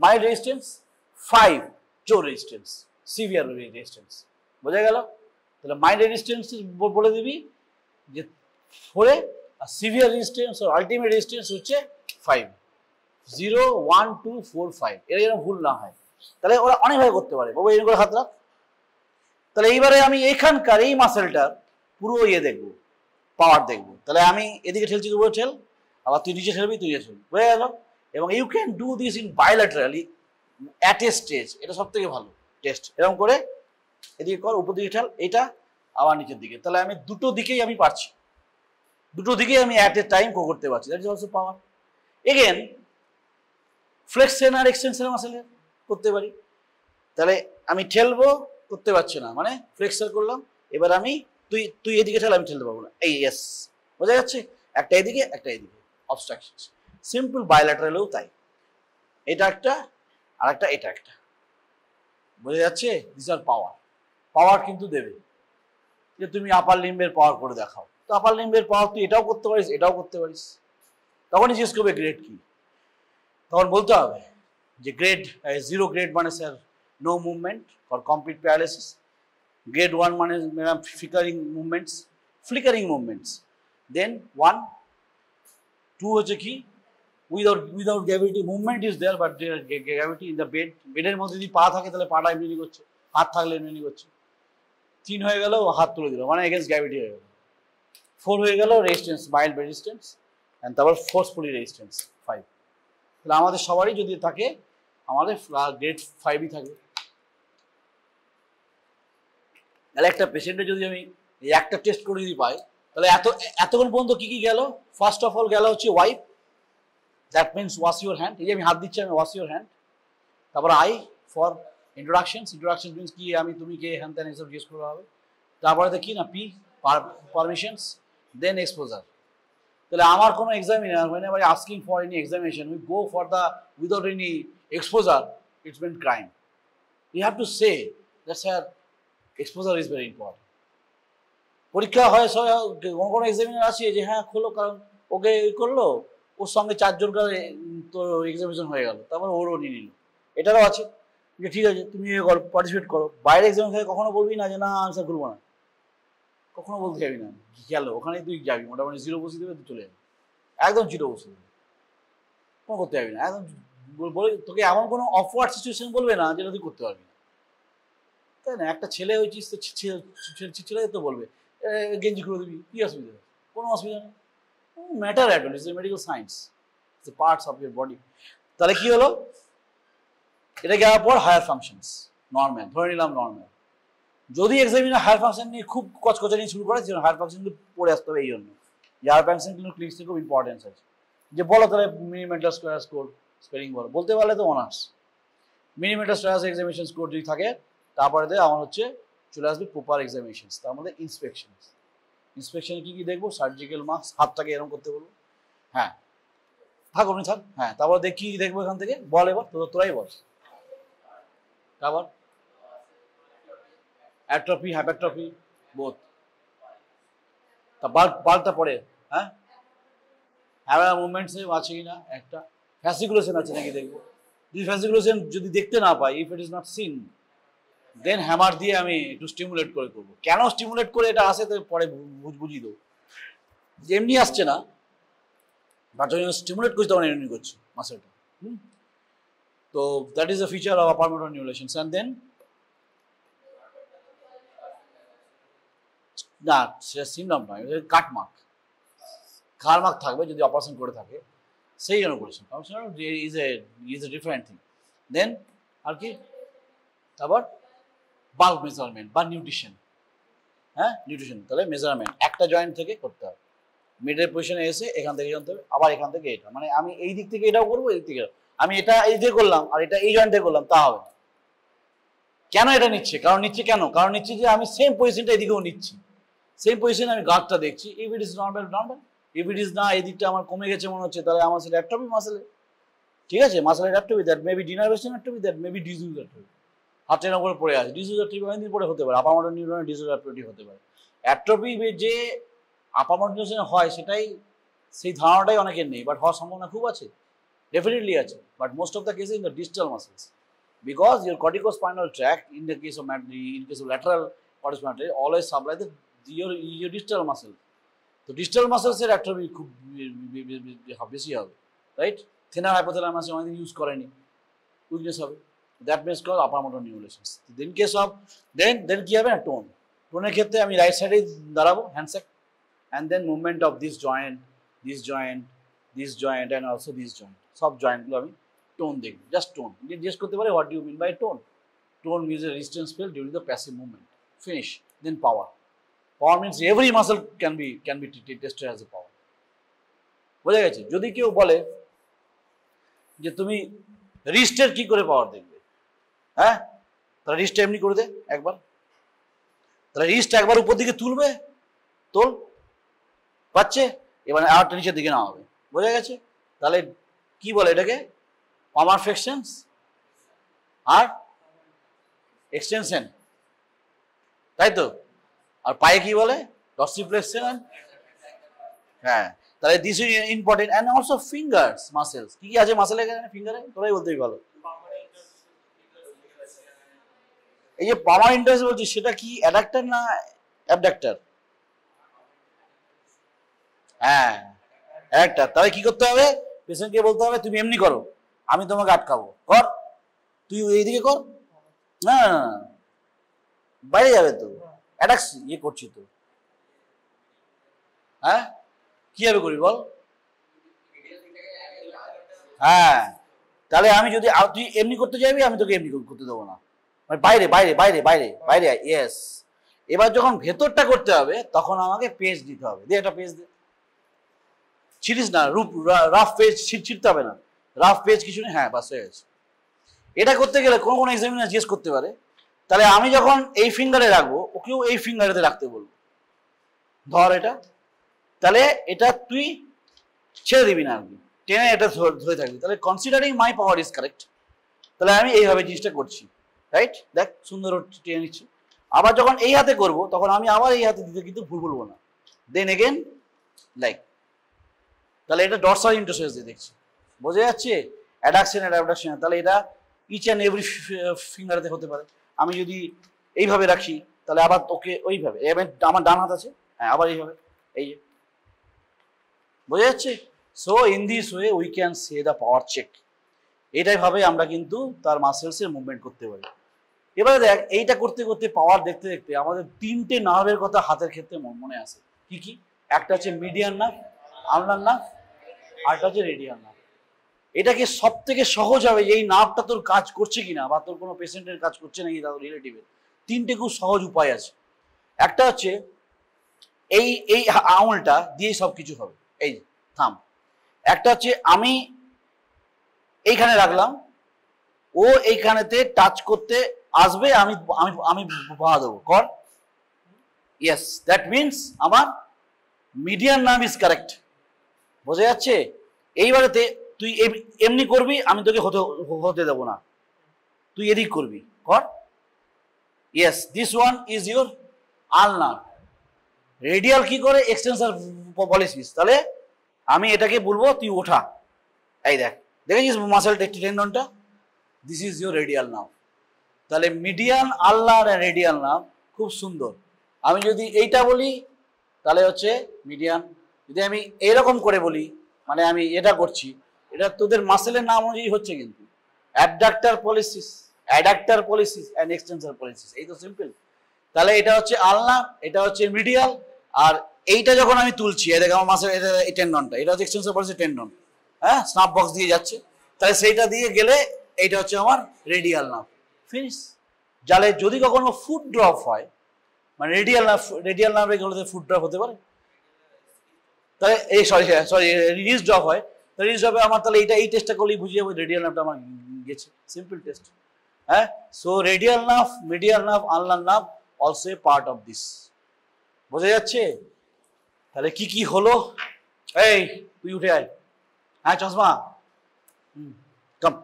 মাইল্ড রেজিস্ট্যান্স। 5 জোর রেজিস্ট্যান্স, সিভিয়ার রেজিস্ট্যান্স। বোঝা গেল? তাহলে মাইল্ড রেজিস্ট্যান্স বলে দিবি যে 4 আর সিভিয়ার রেজিস্ট্যান্স আর আলটিমেট রেজিস্ট্যান্স হচ্ছে 5। 0 1 2 4 5, এর যেন ভুল না হয়। তাহলে ওরা অনেকভাবে করতে পারে, বাবু এরকম করে হাত রাখ। তাহলে এইবারে আমি এখানকার এই মাসেলটার পুরো দেখবো, পাওয়ার দেখবো। তাহলে আমি এদিকে ঠেলছি, উপরে ঠেল, আবার তুই নিচে ঠেলবি, তুই নিচে ঠেলবি, বোঝা গেল? এবং you can do this in bilaterally at a stage, এটা সব থেকে ভালো টেস্ট। এরকম করে এদিকে কর, উপর দিকে ঠেল, এটা আবার নিচের দিকে। তাহলে আমি দুটো দিকেই আমি পারছি, দুটো দিকেই আমি অ্যাট এ টাইম করতে পারছি। That is also power. Again flexion আর এক্সটেনশন মাসেলে করতে পারি। তাহলে আমি ঠেলবো, করতে পারছি না, মানে ফ্লেক্সার করলাম। এবার আমি তুই এদিকে ঠেল, আমি ঠেলতে পারবো না, এই ইয়েস, বোঝা যাচ্ছে? একটা এদিকে, একটা এদিকে, অবস্ট্রাকশন। সিম্পল বায়োল্যাটারালেও তাই, এটা একটা আর একটা, এটা একটা, বোঝা যাচ্ছে? দিস আর পাওয়ার। পাওয়ার কিন্তু দেবে যে তুমি আপার লিম্বের পাওয়ার করে দেখাও, তো আপার লিম্বের পাওয়ার তুই এটাও করতে পারিস, এটাও করতে পারিস। তখনই জিজ্ঞেস করবে গ্রেড কি, তখন বলতে হবে যে গ্রেড 0 গ্রেড মানে sir no movement for complete paralysis. Grade 1 মানে ফ্লিকারিং মুভমেন্টস। দেন 1 2 হচ্ছে কি, without gravity, movement is there but gravity in the bed. বেডের মধ্যে যদি পা থাকে তাহলে পাটা এমনি করছে, হাত থাকলে এমনি করছে। 3 হয়ে গেল, হাত তুলে দিল, মানে এগেন্স্ট গ্র্যাভিটি হয়ে গেল। 4 হয়ে গেল রেজিস্ট্যান্স, মাইল্ড রেজিস্ট্যান্স, অ্যান্ড তারপর ফোর্সফুলি রেজিস্ট্যান্স 5। তাহলে আমাদের সবারই যদি থাকে, আমাদের গ্রেড 5ই থাকে। তাহলে একটা পেশেন্টের যদি আমি এই একটা টেস্ট করে যদি পাই, তাহলে এতক্ষণ পর্যন্ত কি কি গেল? ফার্স্ট অফ অল গেল হচ্ছে wipe, that means wash your hand. এই যে আমি হাত দিচ্ছি, আমি ওয়াশ ইউর হ্যান্ড। তারপর আই ফর ইন্ট্রোডাকশন মিনস কি, আমি তুমি কে, হ্যান ত্যান এসব জিজ্ঞেস করা হবে। তারপরে কি না, পি পারমিশনস, দেন এক্সপোজার। তাহলে আমার কোনো examiner whenever asking for any examination, we go for the without any exposure, it's been crime. You have to say that sir, exposure is very important. পরীক্ষা হয় কোনো এক্সামিনার আছে যে হ্যাঁ খোলো, কারণ ওকে করলো, ওর সঙ্গে 4 জনকার তো এক্সামিনেশন হয়ে গেল, তারপর ওরও নিয়ে নিল। এটারও আছে যে ঠিক আছে তুমি পার্টিসিপেট করো। বাইরে এক্সামিন থেকে কখনো বলবি না যে না আনসার করবো না, কখনো বলতে যাবি না, গেল ওখানে তুই যাবি, মোটামুটি 0 বসিয়ে দেবে, তুই চলে যাবি, একদম 0 বসিয়ে দেবে, কোনো করতে যাবি না। একদম বলে তোকে এমন কোনো অফওয়ার্ড সিচুয়েশন বলবে না যেটা তুই করতে পারবি না, তাই না? একটা ছেলে হয়েছিস তো ছেলে তো বলবে গেঞ্জি খুলে দিবি, কি অসুবিধা? কোনো অসুবিধা নেই, matter at all, it's a medical science, it's a parts of your body. তাহলে কি হলো, এটা যাওয়ার পর হায়ার ফাংশনস নর্মাল, ধরে নিলাম নর্মাল। যদি এক্সামিনার হায়ার ফাংশন নিয়ে খুব কচকচা নিয়ে শুরু করে, হায়ার ফাংশন কিন্তু পড়ে আসতে হবে। এই জন্য যে হায়ার ফাংশন কিন্তু ক্লিক্সে খুব ইম্পর্টেন্স আছে। যে বলো তাহলে মিনিমেন্টাল স্কোয়ার স্কোর স্পেলিং বলো, বলতে পারলে তো অনার্স। মিনিমেন্টাল স্কোয়ার এক্সামিনেশন স্কোর যদি থাকে, তারপরে আমার হচ্ছে চলে আসবে প্রপার এক্সামিনেশন, তার মধ্যে ইন্সপেকশন। ইন্সপেকশনে কি কি দেখবো? সার্জিক্যাল মাস্ক, হাতটাকে এরকম করতে বলবো, হ্যাঁ থাক আপনি থাক, হ্যাঁ। তারপর কি দেখবো এখান থেকে, বল এবার তোরাই বল। তারপর অ্যাট্রফি, হাইপারট্রফি, বোথ। তা বাল্বটা পড়ে, হ্যাঁ হ্যাঁ মুভমেন্টস আছে কি না, একটা ফ্যাসিকুলেশন আছে নাকি দেখবো। যদি ফ্যাসিকুলেশন যদি দেখতে না পাই, if it is not seen, then hammer দিয়ে আমি একটু স্টিমুলেট করে করবো। কেন স্টিমুলেট করে এটা আসে তো পরে বুঝিয়ে দেবো, যে এমনি আসছে না, বাট যখন স্টিমুলেট করছি তখন এমনি করছি মাসেলটা। তো that is the feature of upper motor neuron lesions. And then না, সেটা সিমটম নয়, কাট মার্ক, কার মার্ক থাকবে যদি অপারেশন করে থাকে, সেই জন্য করেছেন। Is a different thing. Then আর কি, তারপর বাল্ক মেজারমেন্ট বা নিউট্রিশন, হ্যাঁ নিউট্রিশন। তাহলে মেজারমেন্ট একটা জয়েন্ট থেকে করতে হবে, মিডের পজিশনে এসে এখান থেকে জানতে হবে, আবার এখান থেকে এটা, মানে আমি এই দিক থেকে এটাও করবো, এই দিক থেকে আমি এটা এই দিয়ে করলাম আর এটা এই জয়েন্ট থেকে করলাম, তা হবে না। কেন এটা নিচ্ছে? কারণ নিচ্ছে কেন? কারণ নিচ্ছে যে আমি সেম পজিশনটা এদিকেও নিচ্ছি, সেম পজিশনে আমি গার্ডটা দেখছি। If it is normal normal, if it is না এই দিকটা আমার কমে গেছে মনে হচ্ছে, তাহলে আমার সেটা অ্যাট্রফি মাসেলে, ঠিক আছে, মাসেলের atrophy, that maybe denervation atrophy, that maybe disease atrophy, হাতের উপরে পড়ে আছে ডিজিজ অ্যাট্রফি, অনেকদিন পরে হতে পারে, আপামোটর নিউরনের ডিজিজ অ্যাট্রফি হতে পারে। অ্যাট্রফি যে আপামোটর নিউরনে হয় সেটাই, সেই ধারণাটাই অনেকের নেই, বাট হওয়ার সম্ভাবনা খুব আছে, ডেফিনেটলি আছে, but most of the case in the distal muscles, because your corticospinal tract in the case of lateral corticospinal tract always supply your distal muscle. তো distal muscles এর atrophy খুব বেশি হবে, রাইট? thinner hypothalamus অনেকদিন use করেনি, weakness হবে, that means call upper motor neuron lesions. Then case of then কি হবে না, টোন। টোনের ক্ষেত্রে আমি রাইট সাইডে দাঁড়াবো, handshake, and then movement of this joint, this joint, this joint and also this joint, সব জয়েন্টগুলো আমি টোন দেখবো, জাস্ট টোন। জিজ্ঞেস করতে পারে what do you mean by tone? Tone means a resistance fell during the passive movement, finish. Then power, power means every muscle can be tested as a power. বোঝা গেছে? যদি কেউ বলে যে তুমি রিস্টের কি করে পাওয়ার দেখবে, হ্যাঁ, তাহলে রিস্ট এমনি করে দে একবার, তাহলে রিস্ট একবার উপর দিকে তুলবে, তোল পাচ্ছে, এবার আরেকটা নিচের দিকে নেওয়া হবে। বোঝা গেছে? তাহলে কি বলে এটাকে? পামার ফ্লেক্সনস আর এক্সটেনশন, তাই তো? আর পায়ে কি বলে? ডর্সিফ্লেক্সন। হ্যাঁ, তাহলে this is important. And also fingers muscles, কি কি আছে মাসেল এখানে ফিঙ্গারে, তোরাই বলতেই ভালো। এই যে পামার ইন্টারেস্ট বলছি, সেটা কি অ্যাডাক্টর না অ্যাবডাক্টর? হ্যাঁ, অ্যাডাক্টর। তাহলে কি করতে হবে? পেশেন্টকে বলতে হবে তুমি এমনি করো, আমি তোমাকে আটকাবো, কর, তুই এইদিকে কর, না বাইরে যাবে তো, অ্যাটাক্স ইয়ে করছি তো, হ্যাঁ, কিভাবে করি বল? হ্যাঁ, তাহলে আমি যদি তুই এমনি করতে চাইবি, আমি তোকে এমনি করতে দেবো না, মানে বাইরে বাইরে বাইরে বাইরে বাইরে, ইয়েস। এবার যখন ভেতরটা করতে হবে তখন আমাকে পেজ দিতে হবে, দে একটা পেজ দে, ছিড়িস না, রাফ পেজ ছিড়তে হবে না, রাফ পেজ কিছু নেই, হ্যাঁ বাস হয়ে গেছে। এটা করতে গেলে কোনো কোনো এক্সামিনার জিজ্ঞেস করতে পারে, তাহলে আমি যখন এই ফিঙ্গারে রাখবো, ওকেও এই ফিঙ্গারেতে রাখতে বলবো, ধর এটা, তাহলে এটা তুই ছেড়ে দিবি না, আর কি টেনে এটা ধরে থাকবি, তাহলে considering my power is correct, তাহলে আমি এইভাবে জিনিসটা করছি, রাইট? দেখ সুন্দর টেনে নিচ্ছি। আবার যখন এই হাতে করব তখন আমি আবার এই হাতে দিতে কিন্তু ভুল বলবো না, দেন এগেন লাইক, তাহলে এটা ডরসাল ইন্টারফেস দিয়ে দেখছি, বোঝা যাচ্ছে? অ্যাডাকশন আর অ্যাবডাকশন, তাহলে এটা ইচ অ্যান্ড এভরি ফিঙ্গারেতে হতে পারে। আমি যদি এইভাবে রাখি তাহলে আবার তোকে ওইভাবে, আমার ডান হাত আছে, হ্যাঁ আবার এইভাবে, এই বোঝা যাচ্ছে? So in this way we can say the power check. এটাই ভাবে আমরা কিন্তু তার মাসেলসের মুভমেন্ট করতে পারি। এবারে দেখ, এইটা করতে করতে পাওয়ার দেখতে দেখতে আমাদের তিনটে নার্ভের কথা হাতের ক্ষেত্রে মনে আসে। কি কি? একটা হচ্ছে মিডিয়ান নার্ভ, আলনার নার্ভ, আরটা হচ্ছে রেডিয়াল নার্ভ। এটাকে সব থেকে সহজ হবে এই নার্ভটা তোর কাজ করছে কিনা, বা তোর কোনো পেশেন্টের কাজ করছে নাকি তার রিলেটিভের, তিনটে খুব সহজ উপায় আছে। একটা হচ্ছে এই এই আঙুলটা দিয়ে সব কিছু হবে, এই থাম। একটা হচ্ছে আমি এইখানে রাখলাম, ও এইখানেতে টাচ করতে আসবে, আমি আমি আমি বাধা দেবো, কর, ইয়েস, দ্যাট মিনস আমার মিডিয়ান নার্ভ ইজ কারেক্ট। বোঝা যাচ্ছে? এইবারেতে তুই এমনি করবি, আমি তোকে হতে দেবো না, তুই এদিক করবি, কর, yes, this one is your ulnar. Radial কি করে? Extensor pollicis. তাহলে আমি এটাকে বলবো তুই ওঠা, এই দেখ, দেখেছিস মাসেল টেন্ডনটা, this is your radial nerve. তাহলে মিডিয়ান, আলনার আর রেডিয়াল নার্ভ খুব সুন্দর। আমি যদি এইটা বলি তাহলে হচ্ছে মিডিয়ান, যদি আমি এরকম করে বলি মানে আমি এটা করছি, এটা তোদের মাসেলের নাম অনুযায়ী হচ্ছে কিন্তু abductor policies, adductor policies and extensor policies, এই তো সিম্পল। তাহলে এটা হচ্ছে আলনা, এটা হচ্ছে মিডিয়াল, আর এইটা যখন আমি তুলছি, এই দেখ আমার মাসেল, এটা এই টেন্ডনটা, এটা হচ্ছে এক্সটেন্সর পলিসিস টেন্ডন, হ্যাঁ, স্নাপ বক্স দিয়ে যাচ্ছে, তাহলে সেইটা দিয়ে গেলে এইটা হচ্ছে আমার রেডিয়াল নার্ভ, ফিনিশ। যালে যদি কখনো ফুট ড্রপ হয়, মানে রেডিয়াল নার্ভে গেলে ফুট ড্রপ হতে পারে, তাহলে এই সরি রিলিজ ড্রপ হয়, রিলিজ ড্রপে আমার তাহলে এই টেস্টটা করলেই বুঝে যাবো রেডিয়াল নার্ভটা আমার গেছে, সিম্পল টেস্ট। হ্যাঁ, so radial nerve, medial nerve, ulnar nerve also a part of this. বোঝা যাচ্ছে? তাহলে কি কি হলো? এই তুই উঠে আয়, হ্যাঁ চশমা, কাম।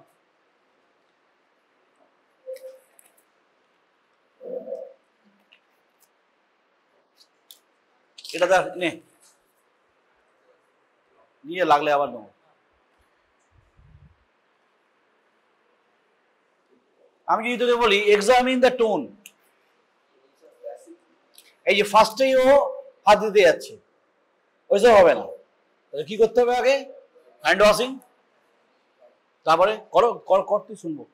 এটা দেখ, নে নিয়ে লাগলে আবার নেব। আমি যদি তোকে বলি এক্সামিন দ্য টোন, এই যে ফার্স্টেই ও হাত দিতে যাচ্ছে, ওইসব হবে না। তাহলে কি করতে হবে? আগে হ্যান্ড ওয়াশিং, তারপরে করো, কর তুই শুনবো।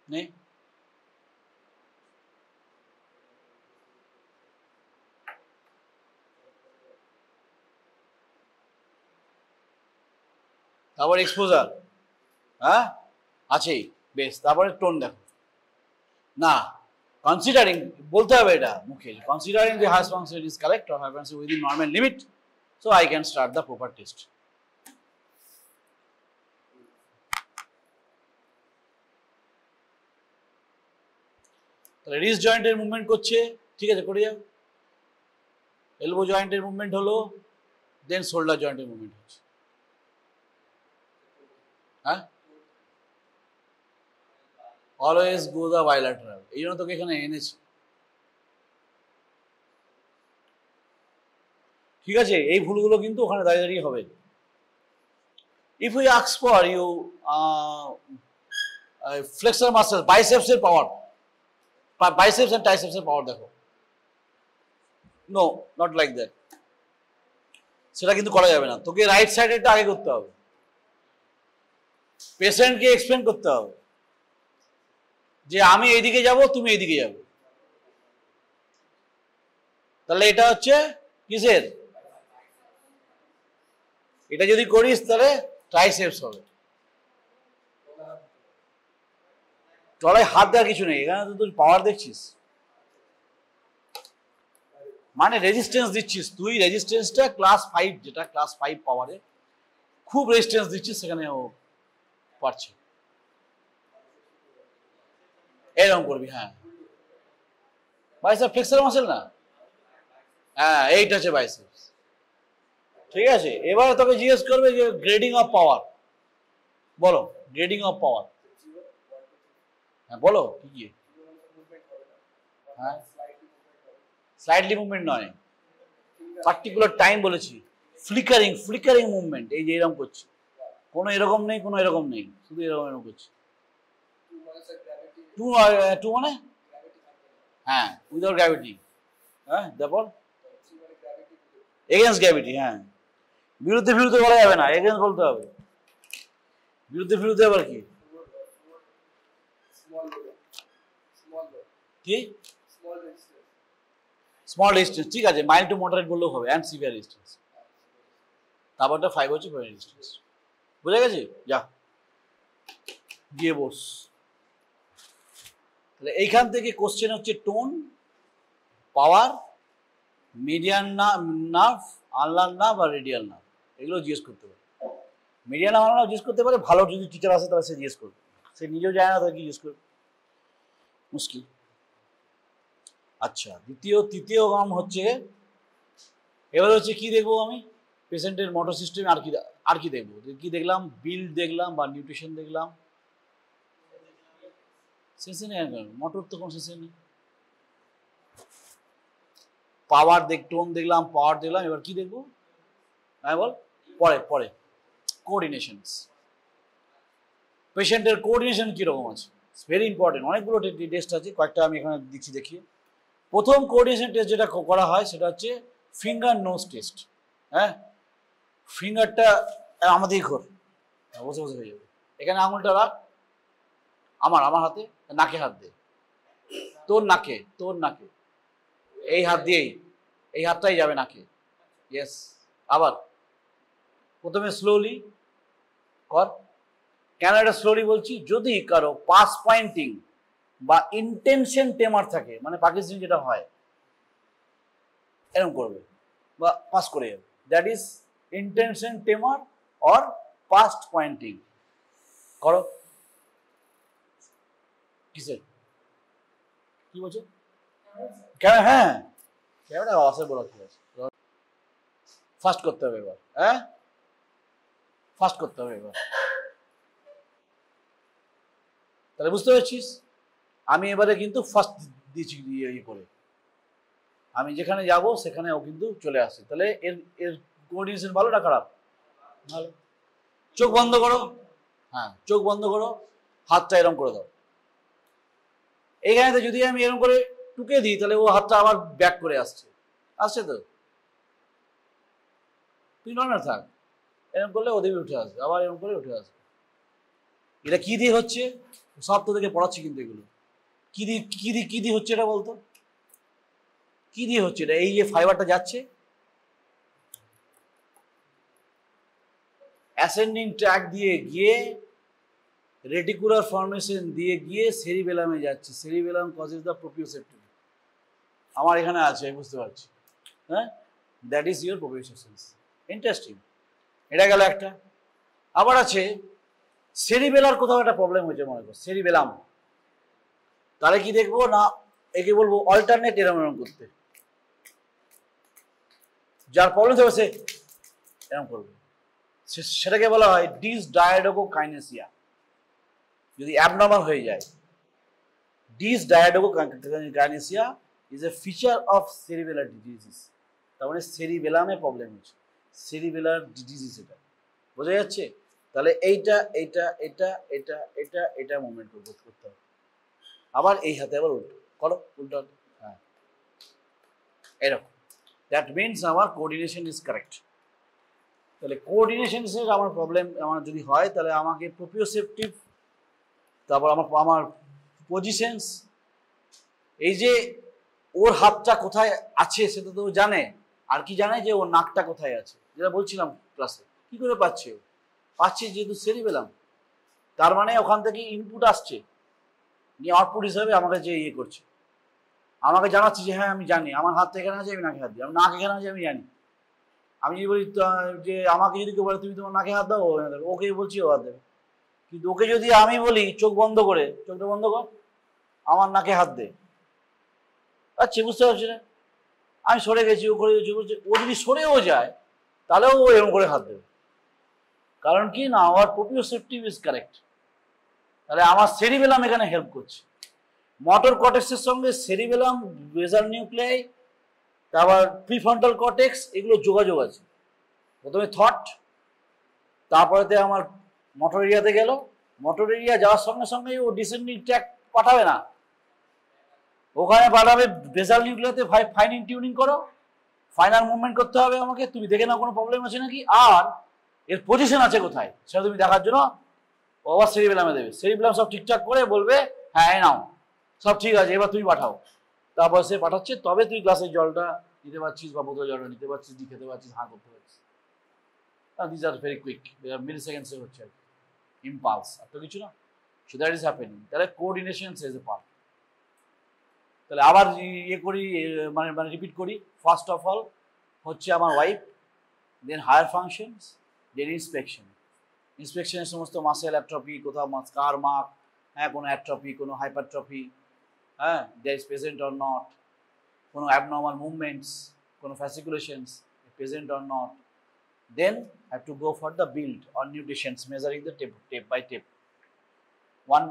নে তারপরে এক্সপোজার, হ্যাঁ আছেই, বেশ। তারপরে টোন দেখো না, কনসিডারিং বলতে হবে এটা মুখে, considering the high function is correct or high function within normal limit, so I can start the proper test. তাহলে রিস্ট জয়েন্টের মুভমেন্ট করছে, ঠিক আছে করে যাও। এলবো জয়েন্টের মুভমেন্ট হলো, দেন শোল্ডার জয়েন্টের মুভমেন্ট হচ্ছে। হ্যাঁ, অলওয়েজ গো দ্য বাইল্যাটারাল, এই জন্য তোকে এখানে এনেছি। ঠিক আছে, এই ভুলগুলো কিন্তু ওখানে দাঁড়িয়ে দাঁড়িয়ে হবে। If we ask for you flexor muscle, biceps এর পাওয়ার, বাইসেপস এন্ড ট্রাইসেপস এর পাওয়ার দেখো, নো নট লাইক দ্যাট, সেটা কিন্তু করা যাবে না। তোকে রাইট সাইডেরটা আগে করতে হবে, পেশেন্টকে এক্সপ্লেন করতে হবে যে আমি এইদিকে যাব, তুমি এইদিকে যাবে। তাহলে এটা হচ্ছে কিসের? এটা যদি করিস তাহলে ট্রাইসেপস হবে। তলায় হাত দেওয়ার কিছু নেই, এখানে তো তুই পাওয়ার দেখছিস, মানে রেজিস্ট্যান্স দিচ্ছিস তুই, রেজিস্ট্যান্সটা ক্লাস 5, যেটা ক্লাস 5 পাওয়ারে খুব রেজিস্ট্যান্স দিচ্ছিস, সেখানে ও পারছে। এরকম করবি, হ্যাঁ বাইসেপ ফ্লেক্সর মাসেল না, হ্যাঁ এইটা হচ্ছে বাইসেপস। ঠিক আছে, এবার তোকে জিজ্ঞেস করবে যে গ্রেডিং অফ পাওয়ার, বলো গ্রেডিং অফ পাওয়ার, হ্যাঁ বলো কি কি? হ্যাঁ স্লাইডলি মুভমেন্ট নয়, পার্টিকুলার টাইম বলেছি, ফ্লিকারিং মুভমেন্ট, এই যে এরকম করছি, কোনো এরকম নেই, কোনো এরকম নেই, শুধু এরকম করছি। টু মানে হ্যাঁ উইদাউট গ্র্যাভিটি, হ্যাঁ তারপর এগেন্স্ট গ্র্যাভিটি, হ্যাঁ বিরুদ্ধে বলা যাবে না, এগেন্স্ট বলতে হবে। বিরুদ্ধে আবার কি? কি স্মল ডিস্টেন্স, ঠিক আছে, মাইল্ড টু মডারেট বললেও হবে, অ্যান্ড সিভিয়ার ডিস্টেন্স, তারপরটা 5 হচ্ছে ভেরি ডিস্টেন্স। বুঝে গেছি? যা গিয়ে বস। তাহলে এইখান থেকে কোশ্চেন হচ্ছে টোন, পাওয়ার, মিডিয়ান নার্ভ, আলনার নার্ভ আর রেডিয়াল নার্ভ, এগুলো জিজ্ঞেস করতে পারে। মিডিয়ান নার্ভ আলনার জিজ্ঞেস করতে পারে, ভালো যদি টিচার আসে তাহলে সে জিজ্ঞেস করবে, সে নিজেও যায় না তাহলে কি জিজ্ঞেস করবে, মুশকিল। আচ্ছা, তৃতীয় কাম হচ্ছে, এবার হচ্ছে কি দেখবো আমি, পেশেন্টের মোটর সিস্টেম, আর কি দেখবো, কি দেখলাম, বিল্ড দেখলাম বা নিউট্রিশন দেখলাম, শেষে নেই, মোটর তো কোনো শেষে নেই। পাওয়ার টোন দেখলাম, পাওয়ার দেখলাম, এবার কি দেখবো, হ্যাঁ বল, পরে কোঅর্ডিনেশনস, পেশেন্টের কোঅর্ডিনেশন কীরকম আছে, ভেরি ইম্পর্টেন্ট। অনেকগুলো টেস্ট আছে, কয়েকটা আমি এখানে দিচ্ছি দেখিয়ে। প্রথম কোঅর্ডিনেশন টেস্ট যেটা করা হয় সেটা হচ্ছে ফিঙ্গার নোজ টেস্ট। হ্যাঁ, ফিঙ্গারটা আমাদেরই ঘর, বসে হয়ে যাবে, এখানে আঙুলটা রাখ, আমার হাতে, নাকে হাত দে, তোর নাকে, এই হাত দিয়েই, এই হাতটাই যাবে নাকে, ইয়েস। আবার প্রথমে স্লোলি কর। কেন এটা স্লোলি বলছি, যদি কারো পাস পয়েন্টিং বা ইন্টেনশন টেমার থাকে, মানে পাকিস্তানি যেটা হয়, এরকম করবে, বা পাস করে যাবে, that is intention tremor or past pointing. করো কিসের কি বলছো? হ্যাঁ ক্যামেরা আসে বলো, ঠিক আছে ফাস্ট করতে হবে এবার, হ্যাঁ ফাস্ট করতে হবে এবার। তাহলে বুঝতে পারছিস আমি এবারে কিন্তু ফার্স্ট দিয়েছি ইয়ে করে, আমি যেখানে যাব সেখানে ও কিন্তু চলে আসে। তাহলে এর এর কোঅর্ডিনেশন ভালো না খারাপ? ভালো। চোখ বন্ধ করো, হ্যাঁ চোখ বন্ধ করো, হাতটা এরম করে দাও। এইখানে যদি আমি এরম করে টুকে দিই তাহলে ও হাতটা আবার ব্যাক করে আসছে, আসছে তো? তুই নর্মাল থাক, এরকম করলে ওদিকে উঠে আসবে, আবার এরকম করে উঠে আসবে। এটা কি দিয়ে হচ্ছে? সব তো থেকে পড়াচ্ছি কিন্তু এগুলো কি দিয়ে হচ্ছে এটা বলতো? কি দিয়ে হচ্ছে এটা? এই যে ফাইবারটা যাচ্ছে অ্যাসেন্ডিং ট্র্যাক দিয়ে গিয়ে রেটিকুলার ফর্মেশন দিয়ে গিয়ে সেরিবেলামে যাচ্ছে। Cerebellum causes the proprioceptive. আমার এখানে আছে, বুঝতে পারছি, হ্যাঁ that is your proprioceptions. Interesting. এটা গেল একটা। আবার আছে সেরিবেলার কোথাও একটা প্রবলেম হয়েছে মনে কর, সেরিবেলাম। তাহলে কি দেখবো না, একে বলবো অল্টারনেট এরম এরম করতে, যার প্রবলেম হবে সে এরম করবে, সেটাকে বলা হয় ডিসডায়াডোকোকাইনেসিয়া। যদি অ্যাবনর্মাল হয়ে যায়, dysdiadochokinesia is a feature of cerebellar disease. তার মানে সেরিবেলামে প্রবলেম হচ্ছে, সেরিবেলার ডিজিজ এটা, বোঝা যাচ্ছে? তাহলে এইটা এইটা এটা এটা এটা এটা মুভমেন্ট করতে হবে। আবার এই হাতে আবার উল্টো করো, উল্টো, হ্যাঁ এরকম। দ্যাট মিনস আমার কোঅর্ডিনেশন ইজ কারেক্ট। তাহলে কোঅর্ডিনেশনের আমার প্রবলেম আমার যদি হয় তাহলে আমাকে প্রোপিওসেপটিভ, তারপর আমার পজিশনস, এই যে ওর হাতটা কোথায় আছে সেটা তো জানে, আর কি জানে যে ওর নাকটা কোথায় আছে, যেটা বলছিলাম ক্লাসে। কি করে পাচ্ছে? পাচ্ছে যেহেতু সেরিবেলাম, তার মানে ওখান থেকে ইনপুট আসছে, নিয়ে আউটপুট হিসাবে আমাকে যে ইয়ে করছে, আমাকে জানাচ্ছে যে হ্যাঁ আমি জানি আমার হাতটা এখানে আছে, আমি নাকে হাত দিই, আমি নাক এখানে আছে আমি জানি। আমি যদি বলি যে আমাকে যদি কেউ বলে তুমি তোমার নাকে হাত দাও, ওকে বলছি ও হাত দেবে। কিন্তু ওকে যদি আমি বলি চোখ বন্ধ করে, চোখটা বন্ধ কর, আমার নাকে হাত দে, আচ্ছা বুঝতে পারছি না, আমি সরে গেছি, ও করে গেছি, বলছে ও যদি সরেও যায় তাহলেও ও এরকম করে হাত দেবে। কারণ কি না, আমার প্রোপিওসেপটিভ ইজ কারেক্ট। তাহলে আমার সেরিবেলাম এখানে হেল্প করছে। মোটর কর্টেক্সের সঙ্গে সেরিবেলাম, বেসাল নিউক্লিয়াই, তারপর প্রিফ্রন্টাল কর্টেক্স, এগুলো যোগাযোগ আছে। প্রথমে থট, তারপরেতে আমার মোটর এরিয়াতে গেল, মোটর এরিয়া যাওয়ার সঙ্গে সঙ্গে ও ডিসেন্ডিং ট্র্যাক পাঠাবে না, ওখানে পাঠাবে বেসাল নিউক্লিয়াতে, ফাইন টিউনিং করো, ফাইনাল মুভমেন্ট করতে হবে আমাকে, তুমি দেখে নাও কোনো প্রবলেম আছে নাকি, আর এর পজিশন আছে কোথায় সেটা তুমি দেখার জন্য ও আবার সেরিবেলামে দেবে। সেরিবেলাম সব ঠিকঠাক করে বলবে হ্যাঁ এই নাও সব ঠিক আছে, এবার তুমি পাঠাও। তারপর সে পাঠাচ্ছে, তবে তুই গ্লাসের জলটা নিতে পারছিস বা বোতলের জলটা নিতে পারছিস, দি খেতে পারছিস, হাঁ করতে পারছিস। দিস আর ভেরি কুইক, মিলি সেকেন্ডসে হচ্ছে আর ইম্পালস, আর তো কিছু না। So that is happening. তাহলে কোঅর্ডিনেশন ইজ এ পার্ট। তাহলে আবার ইয়ে করি, মানে মানে রিপিট করি। ফার্স্ট অফ অল হচ্ছে আমার ওয়াইফ, দেন হায়ার ফাংশনস, দেন ইন্সপেকশন। ইন্সপেকশনের সমস্ত মাসেল অ্যাট্রফি, কোথাও স্কার মার্ক, হ্যাঁ কোনো অ্যাট্রফি, কোনো হাইপারট্রফি, হ্যাঁ there is present or not, কোনো অ্যাবনর্মাল মুভমেন্টস, কোনো fasciculations present or not. Then have to go for the build or nutritions, measuring the tape by tape. One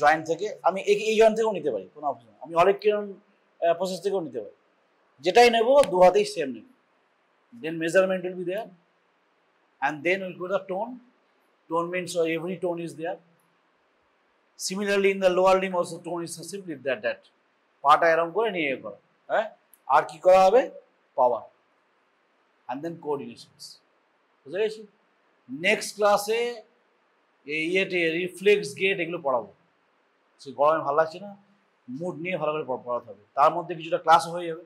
joint থেকে আমি এই জয়েন্ট থেকেও নিতে পারি, কোনো অপশন, আমি অনেক কিরণ প্রসেস থেকেও নিতে পারি, যেটাই নেব দু হাতেই সেম নেব। Then measurement will be there, and then will go the tone. Tone means every tone is there. Similarly, in the lower limb also tone is simply that পাটা এরকম করে নিয়ে করা, হ্যাঁ। আর কি করা হবে? পাওয়ার, অ্যান্ড দেন কোঅর্ডিনেশনস। বুঝে গেছি? নেক্সট ক্লাসে এই রিফ্লেক্স গেট এগুলো পড়াবো। সে গরমে ভালো লাগছে না, মুড নিয়ে ভালো করে পড়াতে হবে। তার মধ্যে কিছুটা ক্লাস হয়ে যাবে,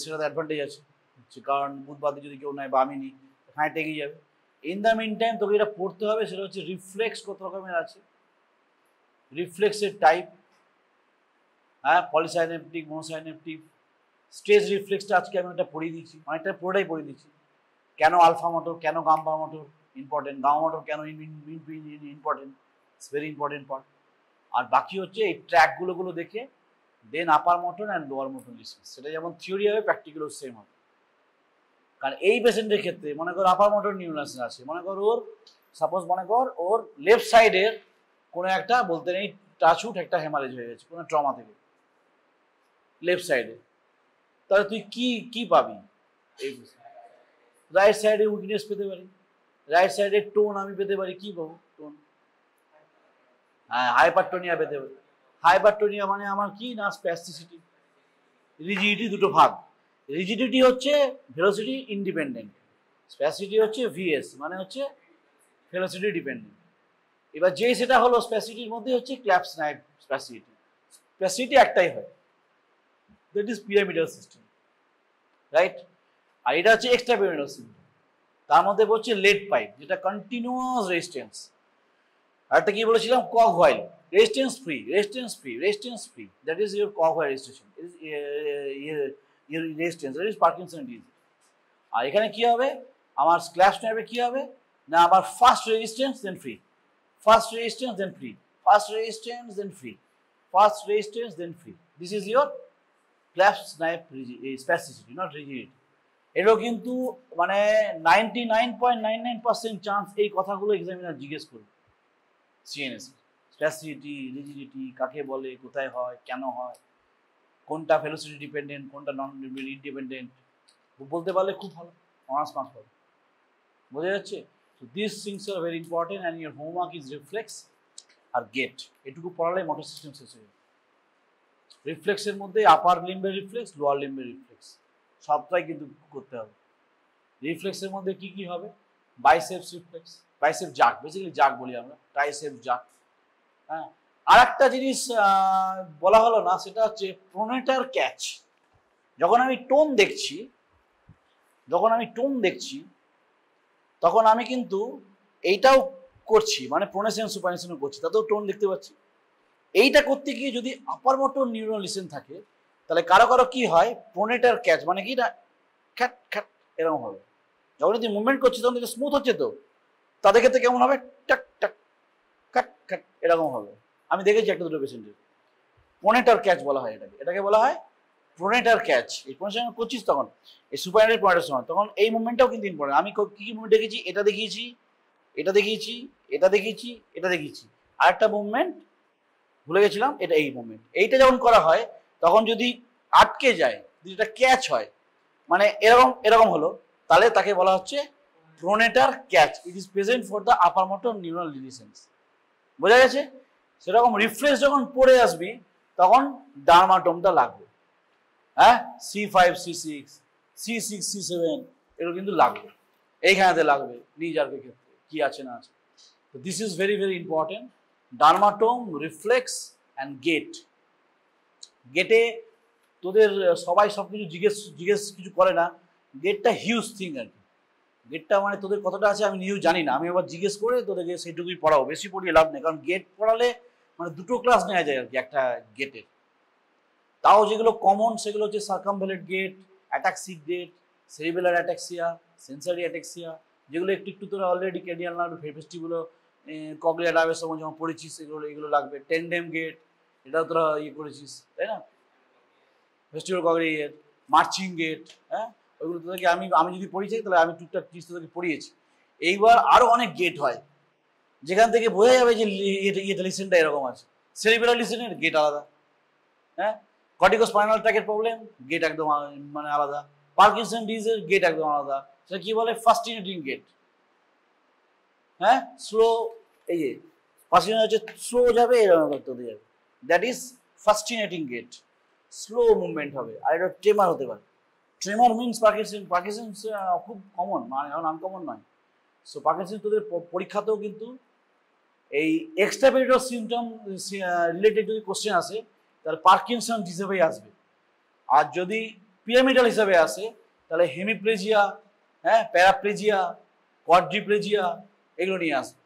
সেটাতে অ্যাডভান্টেজ আছে, কারণ বুধবারে যদি কেউ নেয় বা আমি নিই, হ্যাঁ টেকে যাবে। ইন দ্য মিন টাইম তোকে এটা পড়তে হবে, সেটা হচ্ছে রিফ্লেক্স কত রকমের আছে, রিফ্লেক্সের টাইপ, হ্যাঁ পলিসাইনেপটিক, মোনোসাইনেপটিক, স্টেজ রিফ্লেক্সটা আজকে আমি একটা পড়িয়ে দিচ্ছি, অনেকটা পুরোটাই পড়িয়ে দিচ্ছি। কেন আলফা মোটর, কেন gamma motor important, gamma motor কেন important, it's very important part. আর বাকি হচ্ছে এই ট্র্যাকগুলো দেখে then upper motor and lower motor lesions, সেটা যেমন থিওরি হবে প্র্যাকটিক্যালও সেম হবে। কারণ এই পেশেন্টের ক্ষেত্রে মনে কর আপার মোটর নিউরাস আছে, মনে কর ওর সাপোজ মনে কর ওর লেফট সাইডের কোনো একটা বলতে নেই টাচুট একটা হেমারেজ হয়ে গেছে কোনো ট্রমা থেকে লেফট সাইডে, তাহলে তুই কি পাবি? এই রাইট সাইডে উইকনেস পেতে পারি, রাইট সাইডের টোন আমি পেতে পারি, কি পাবো? টোন, হ্যাঁ হাইপারটোনিয়া পেতে পারি। হাইপারটোনিয়া মানে আমার কি না স্প্যাস্টিসিটি, রিজিডিটি দুটো ভাগ, রিজিডিটি হচ্ছে ভেলোসিটি ইন্ডিপেন্ডেন্ট, স্প্যাসিটি হচ্ছে ভিএস মানে হচ্ছে ভেলোসিটি ডিপেন্ডেন্ট। এবার যে সেটা হলো স্প্যাসিটির মধ্যে হচ্ছে ক্ল্যাপস নাইট স্প্যাসিটি, স্প্যাসিটি একটাই হয়, that is pyramidal system, right? আর এটা হচ্ছে এক্সট্রা পিরামিডাল সিস্টেম, তার মধ্যে হচ্ছে লেড পাইপ যেটা কন্টিনিউয়াস রেজিস্ট্যান্স, আর একটা কি বলেছিলাম cogwheel, resistance free, resistance free, resistance free, that is your cogwheel registration, resistance, that is Parkinson disease. আর এখানে কি হবে আমার ক্ল্যাপস নাইপে কি হবে না আবার first resistance then free, first resistance then free, first resistance then free, first resistance then free, this is your clasp knife spasticity, not rigidity. এটাও কিন্তু মানে 99.99% চান্স এই কথাগুলো এক্সামিনার জিজ্ঞেস করবে সিএনএস, স্প্যাসিসিটি, রিজিডিটি কাকে বলে, কোথায় হয়, কেন হয়, কোনটা ভেলোসিটি ডিপেন্ডেন্ট, কোনটা নন ইন্ডিপেন্ডেন্ট, বলতে পারলে খুব ভালো, অনার্স পাস পাবে। বোঝা যাচ্ছে? So these things are very important and your homework is reflex আর গেট, এটুকু পড়ালে মোটর সিস্টেম শেষ হয়ে যাবে। রিফ্লেক্সের মধ্যে আপার লিম্বের রিফ্লেক্স, লোয়ার লিম্বের রিফ্লেক্স সবটাই কিন্তু করতে হবে। রিফ্লেক্সের মধ্যে কি কি হবে? Biceps reflex, bicep jerk, basically jerk বলি আমরা, ট্রাইসেপ জাক। হ্যাঁ, আর একটা জিনিস বলা হলো না, সেটা হচ্ছে প্রোনেটার ক্যাচ। যখন আমি টোন দেখছি তখন আমি কিন্তু এইটাও করছি, মানে প্রোনেশন সুপারনেশনও করছি, তাতেও টোন দেখতে পাচ্ছি। এইটা করতে গিয়ে যদি আপার মোটর নিউরন লিসেন থাকে তাহলে কারো কারো কি হয় প্রোনেটার ক্যাচ, মানে কি না খ্যাট খ্যাট এরকম হবে। যখন যদি মুভমেন্ট করছি তখন দেখে স্মুথ হচ্ছে, তো তাদের ক্ষেত্রে কেমন হবে? টাক টাক খ্যাট খ্যাট এরকম হবে। আমি দেখেছি একটা দুটো পেশেন্টের, প্রোনেটার ক্যাচ বলা হয় এটাকে, এটাকে বলা হয় প্রোনেটার ক্যাচ। এই প্রোনেশন করছিস তখন এই সুপারনেটার প্রোনেটার সময়, তখন এই মুভমেন্টটাও কিন্তু ইম্পর্টেন্ট। আমি কি কি মুভমেন্ট দেখেছি? এটা দেখিয়েছি, এটা দেখিয়েছি, এটা দেখিয়েছি, এটা দেখিয়েছি, আরেকটা মুভমেন্ট ভুলে গেছিলাম, এটা এই মুভমেন্ট। এইটা যখন করা হয় তখন যদি আটকে যায়, যদি এটা ক্যাচ হয়, মানে এরকম এরকম হলো, তাহলে তাকে বলা হচ্ছে pronator catch, it is present for the upper motor neural lesions. বোঝা গেছে? সেরকম রিফ্লেক্স যখন পড়ে আসবি তখন ডার্মাটোমটা লাগবে, হ্যাঁ, C5 C6 C6 C7 এগুলো কিন্তু লাগবে, এইখানেতে লাগবে নিজার্কের ক্ষেত্রে কি আছে না আছে। তো this is very very important, dermatome, reflex and gait. গেটে তোদের সবাই সব কিছু জিজ্ঞেস কিছু করে না, গেটটা হিউজ থিং আর কি। গেটটা মানে তোদের কতটা আছে আমি নিজেও জানি না, আমি আবার জিজ্ঞেস করে তোদেরকে সেইটুকুই পড়াবো, বেশি পড়িয়ে লাভ নেই, কারণ গেট পড়ালে মানে দুটো ক্লাস নেওয়া যায় আর কি একটা গেটের। তাও যেগুলো কমন সেগুলো হচ্ছে circumvalent gait, ataxic gait, cerebellar ataxia, sensory ataxia, যেগুলো একটু তোরা অলরেডি ক্রেনিয়াল নার্ভ ফেস্টিগুলো কগলিয়া নার্ভের সময় যখন পড়েছিস এগুলো লাগবে। টেন্ডেম গেট, এটাও তোরা করেছিস তাই না, ফেস্টিভ্যাল কগলিয়া গেট, মার্চিং গেট, হ্যাঁ ওইগুলো তোদেরকে আমি যদি পড়িয়েছি তাহলে আমি টুকটাক টিস তোদেরকে পড়িয়েছি। এইবার আরও অনেক গেট হয় যেখান থেকে বোঝা যাবে যে এটা লিসেনটা এরকম আছে। সেরিবেলার লিসেনের গেট আলাদা, হ্যাঁ, কর্টিকোস্পাইনাল ট্র্যাকের প্রবলেম গেট একদম মানে আলাদা, পার্কিনসন ডিজিজের গেট একদম আলাদা, সেটা কি বলে ফাস্টিনেটিং গেট, হ্যাঁ স্লো, এই যে ফাস্টিনেটিং হচ্ছে স্লো যাবে এরকম করতে যাবে, that is festinating gait, slow movement হবে। আর এটা ট্রেমার হতে পারে, ট্রেমার মিনস পার্কিনসন খুব কমন, মানে এখন আনকমন নয়। সো পার্কিনসন তোদের পরীক্ষাতেও কিন্তু এই এক্সট্রাপিরিয়ডাল সিমটম রিলেটেড যদি কোশ্চেন আসে তাহলে পার্কিনসন হিসেবেই আসবে, আর যদি পিরামিডাল হিসেবে আসে তাহলে হেমিপ্লেজিয়া, হ্যাঁ প্যারাপ্লেজিয়া, কোয়াড্রিপ্লেজিয়া এগুলো নিয়ে আসবে।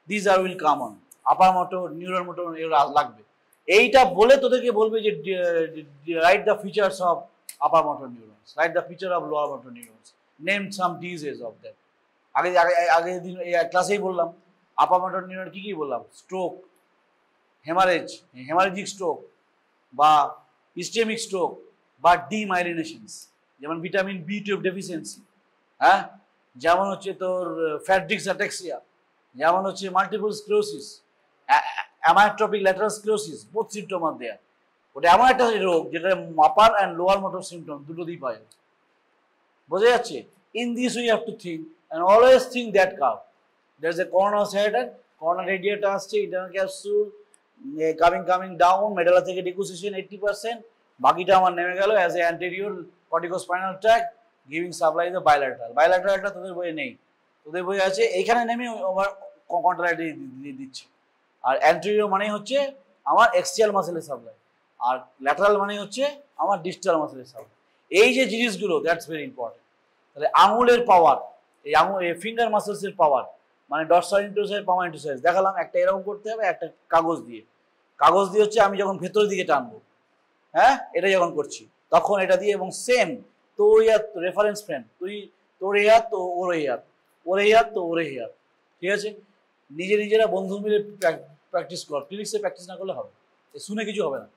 This are will come on, upper motor, neural motor এগুলো লাগবে। এইটা বলে তোদেরকে বলবে যে write the features of upper motor neurons. Write the picture of lower motor neurons. Name some diseases of them. আগে আগে আগে দিন ক্লাসেই বললাম আপার মোটর নিউরন কি বললাম, স্ট্রোক, হেমারেজিক স্ট্রোক বা ইস্টেমিক স্ট্রোক বা ডিমাইলিনেশনস, যেমন ভিটামিন B12 ডেফিসিয়েন্সি, হ্যাঁ, যেমন হচ্ছে তোর ফ্যাট্রিক্স অ্যাটাক্সিয়া, যেমন হচ্ছে multiple sclerosis, amyotrophic lateral sclerosis, both symptom আর দেয়ার। ওটা এমন একটা রোগ যেটা upper and lower motor symptom দুটো দিয়ে পাওয়া যায়। বোঝা যাচ্ছে? In this we have to think and always think that curve. There is a corner head, corner radiator আসছে, internal capsule coming down, medulla থেকে decussation 80%, বাকিটা আমার নেমে গেল as a anterior corticospinal tract giving supply the bilateral. Bilateralটা তোদের বইয়ে নেই, তোদের বইয়ে আছে এইখানে নেমে ওভার কন্ট্রালাইটি দিচ্ছে। আর anterior মানে হচ্ছে আমার axial মাসেলের সাপ্লাই, আর ল্যাটারাল মানে হচ্ছে আমার ডিস্টাল মাসেলের সাপ্লাই। এই যে জিনিসগুলো দ্যাটস ভেরি ইম্পর্টেন্ট। তাহলে আঙুলের পাওয়ার, এই ফিঙ্গার মাসেলসের পাওয়ার, মানে ডরসাল ইন্টারসাইজ, পামা ইন্টারসাইজ দেখালাম। একটা এরকম করতে হবে, একটা কাগজ দিয়ে হচ্ছে আমি যখন ভেতরের দিকে টানবো, হ্যাঁ, এটা যখন করছি তখন এটা দিয়ে, এবং সেম তোর ইয়ার রেফারেন্স ফ্রেম, তোর এই হাত তো ওর এই হাত, ওর এই হাত তো ওর এই হাত, ঠিক আছে? নিজেরা বন্ধু মিলে প্র্যাকটিস কর, ক্লিনিক্সে প্র্যাকটিস না করলে হবে, শুনে কিছু হবে না।